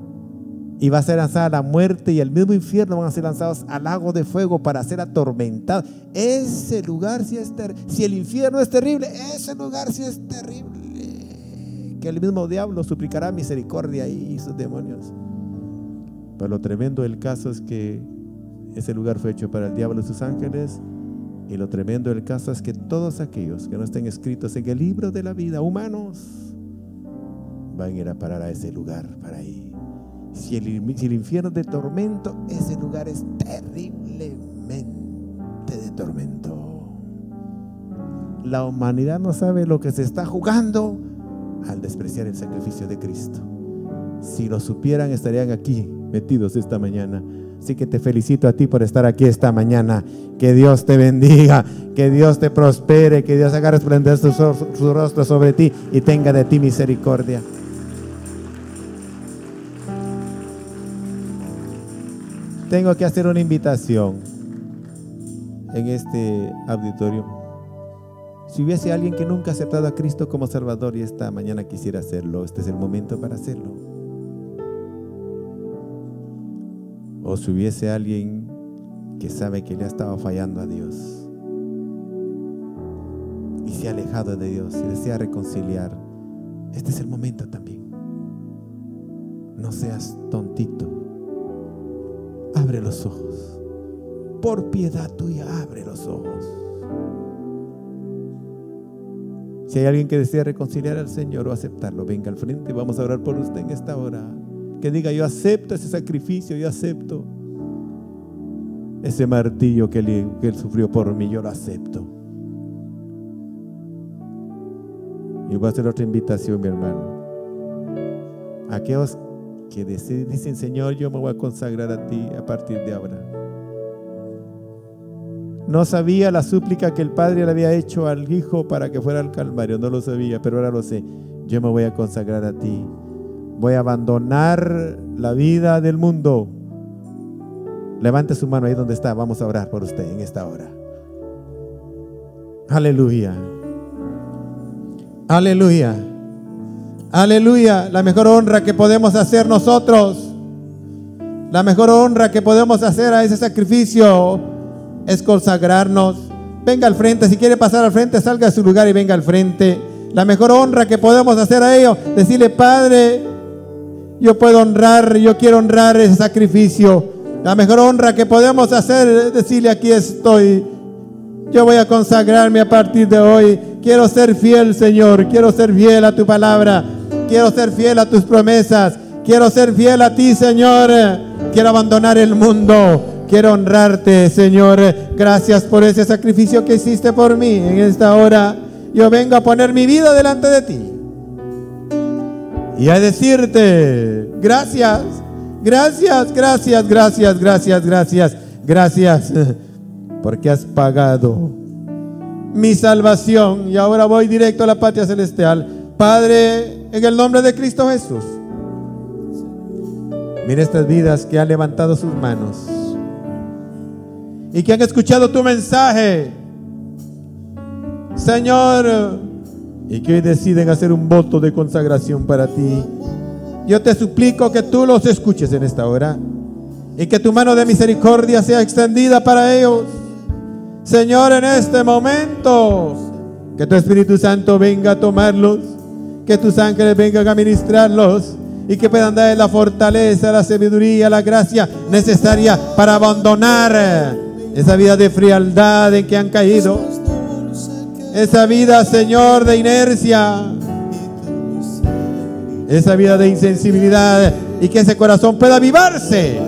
y va a ser lanzada la muerte, y el mismo infierno van a ser lanzados al lago de fuego para ser atormentados. Ese lugar sí es terrible. Si el infierno es terrible, ese lugar sí es terrible, que el mismo diablo suplicará misericordia y sus demonios. Pero lo tremendo del caso es que ese lugar fue hecho para el diablo y sus ángeles. Y lo tremendo del caso es que todos aquellos que no estén escritos en el libro de la vida, humanos, van a ir a parar a ese lugar para ahí. Si el infierno es de tormento, ese lugar es terriblemente de tormento. La humanidad no sabe lo que se está jugando al despreciar el sacrificio de Cristo. Si lo supieran, estarían aquí metidos esta mañana. Así que te felicito a ti por estar aquí esta mañana. Que Dios te bendiga, que Dios te prospere, que Dios haga resplandecer su rostro sobre ti y tenga de ti misericordia. Tengo que hacer una invitación en este auditorio. Si hubiese alguien que nunca ha aceptado a Cristo como Salvador y esta mañana quisiera hacerlo, este es el momento para hacerlo. O si hubiese alguien que sabe que le ha estado fallando a Dios y se ha alejado de Dios y desea reconciliar, este es el momento también. No seas tontito. Abre los ojos. Por piedad tuya, abre los ojos. Si hay alguien que desea reconciliar al Señor o aceptarlo, venga al frente. Vamos a orar por usted en esta hora. Que diga: yo acepto ese sacrificio, yo acepto ese martillo que él sufrió por mí, yo lo acepto. Y voy a hacer otra invitación, mi hermano. Aquellos que dicen: Señor, yo me voy a consagrar a ti a partir de ahora. No sabía la súplica que el Padre le había hecho al Hijo para que fuera al Calvario, no lo sabía, pero ahora lo sé. Yo me voy a consagrar a ti. Voy a abandonar la vida del mundo. Levante su mano ahí donde está. Vamos a orar por usted en esta hora. Aleluya. Aleluya. Aleluya. La mejor honra que podemos hacer nosotros, la mejor honra que podemos hacer a ese sacrificio es consagrarnos. Venga al frente. Si quiere pasar al frente, salga de su lugar y venga al frente. La mejor honra que podemos hacer a ellos, decirle: Padre, yo puedo honrar, yo quiero honrar ese sacrificio. La mejor honra que podemos hacer es decirle: aquí estoy, yo voy a consagrarme a partir de hoy. Quiero ser fiel, Señor, quiero ser fiel a tu palabra, quiero ser fiel a tus promesas, quiero ser fiel a ti, Señor. Quiero abandonar el mundo, quiero honrarte, Señor. Gracias por ese sacrificio que hiciste por mí. En esta hora yo vengo a poner mi vida delante de ti y a decirte: gracias, gracias, gracias, gracias, gracias, gracias, gracias, porque has pagado mi salvación. Y ahora voy directo a la patria celestial. Padre, en el nombre de Cristo Jesús, mira estas vidas que han levantado sus manos y que han escuchado tu mensaje, Señor, y que hoy deciden hacer un voto de consagración para ti. Yo te suplico que tú los escuches en esta hora y que tu mano de misericordia sea extendida para ellos, Señor, en este momento. Que tu Espíritu Santo venga a tomarlos, que tus ángeles vengan a ministrarlos y que puedan darles la fortaleza, la sabiduría, la gracia necesaria para abandonar esa vida de frialdad en que han caído, esa vida, Señor, de inercia, esa vida de insensibilidad, y que ese corazón pueda avivarse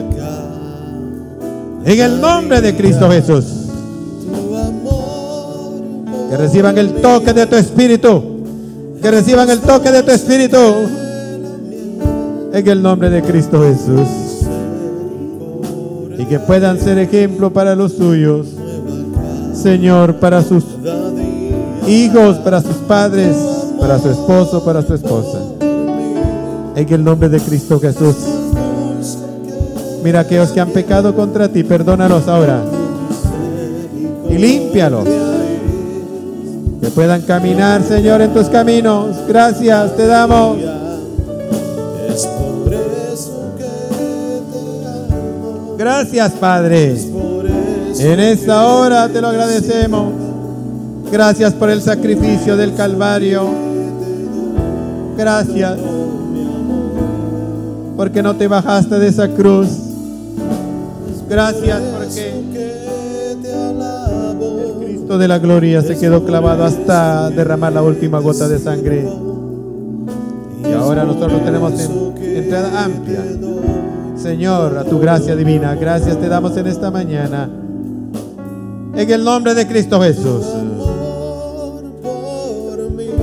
en el nombre de Cristo Jesús. Que reciban el toque de tu Espíritu, que reciban el toque de tu Espíritu en el nombre de Cristo Jesús. y que puedan ser ejemplo para los suyos, Señor, para sus hijos, para sus padres, para su esposo, para su esposa. En el nombre de Cristo Jesús. Mira a aquellos que han pecado contra ti, perdónalos ahora y límpialos. Que puedan caminar, Señor, en tus caminos. Gracias te damos. Gracias, Padre. En esta hora te lo agradecemos. Gracias por el sacrificio del Calvario. Gracias porque no te bajaste de esa cruz. Gracias porque el Cristo de la gloria se quedó clavado hasta derramar la última gota de sangre. Y ahora nosotros tenemos entrada amplia, Señor, a tu gracia divina. Gracias te damos en esta mañana. En el nombre de Cristo Jesús.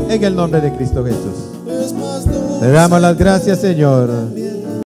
En el nombre de Cristo Jesús. Te damos las gracias, Señor.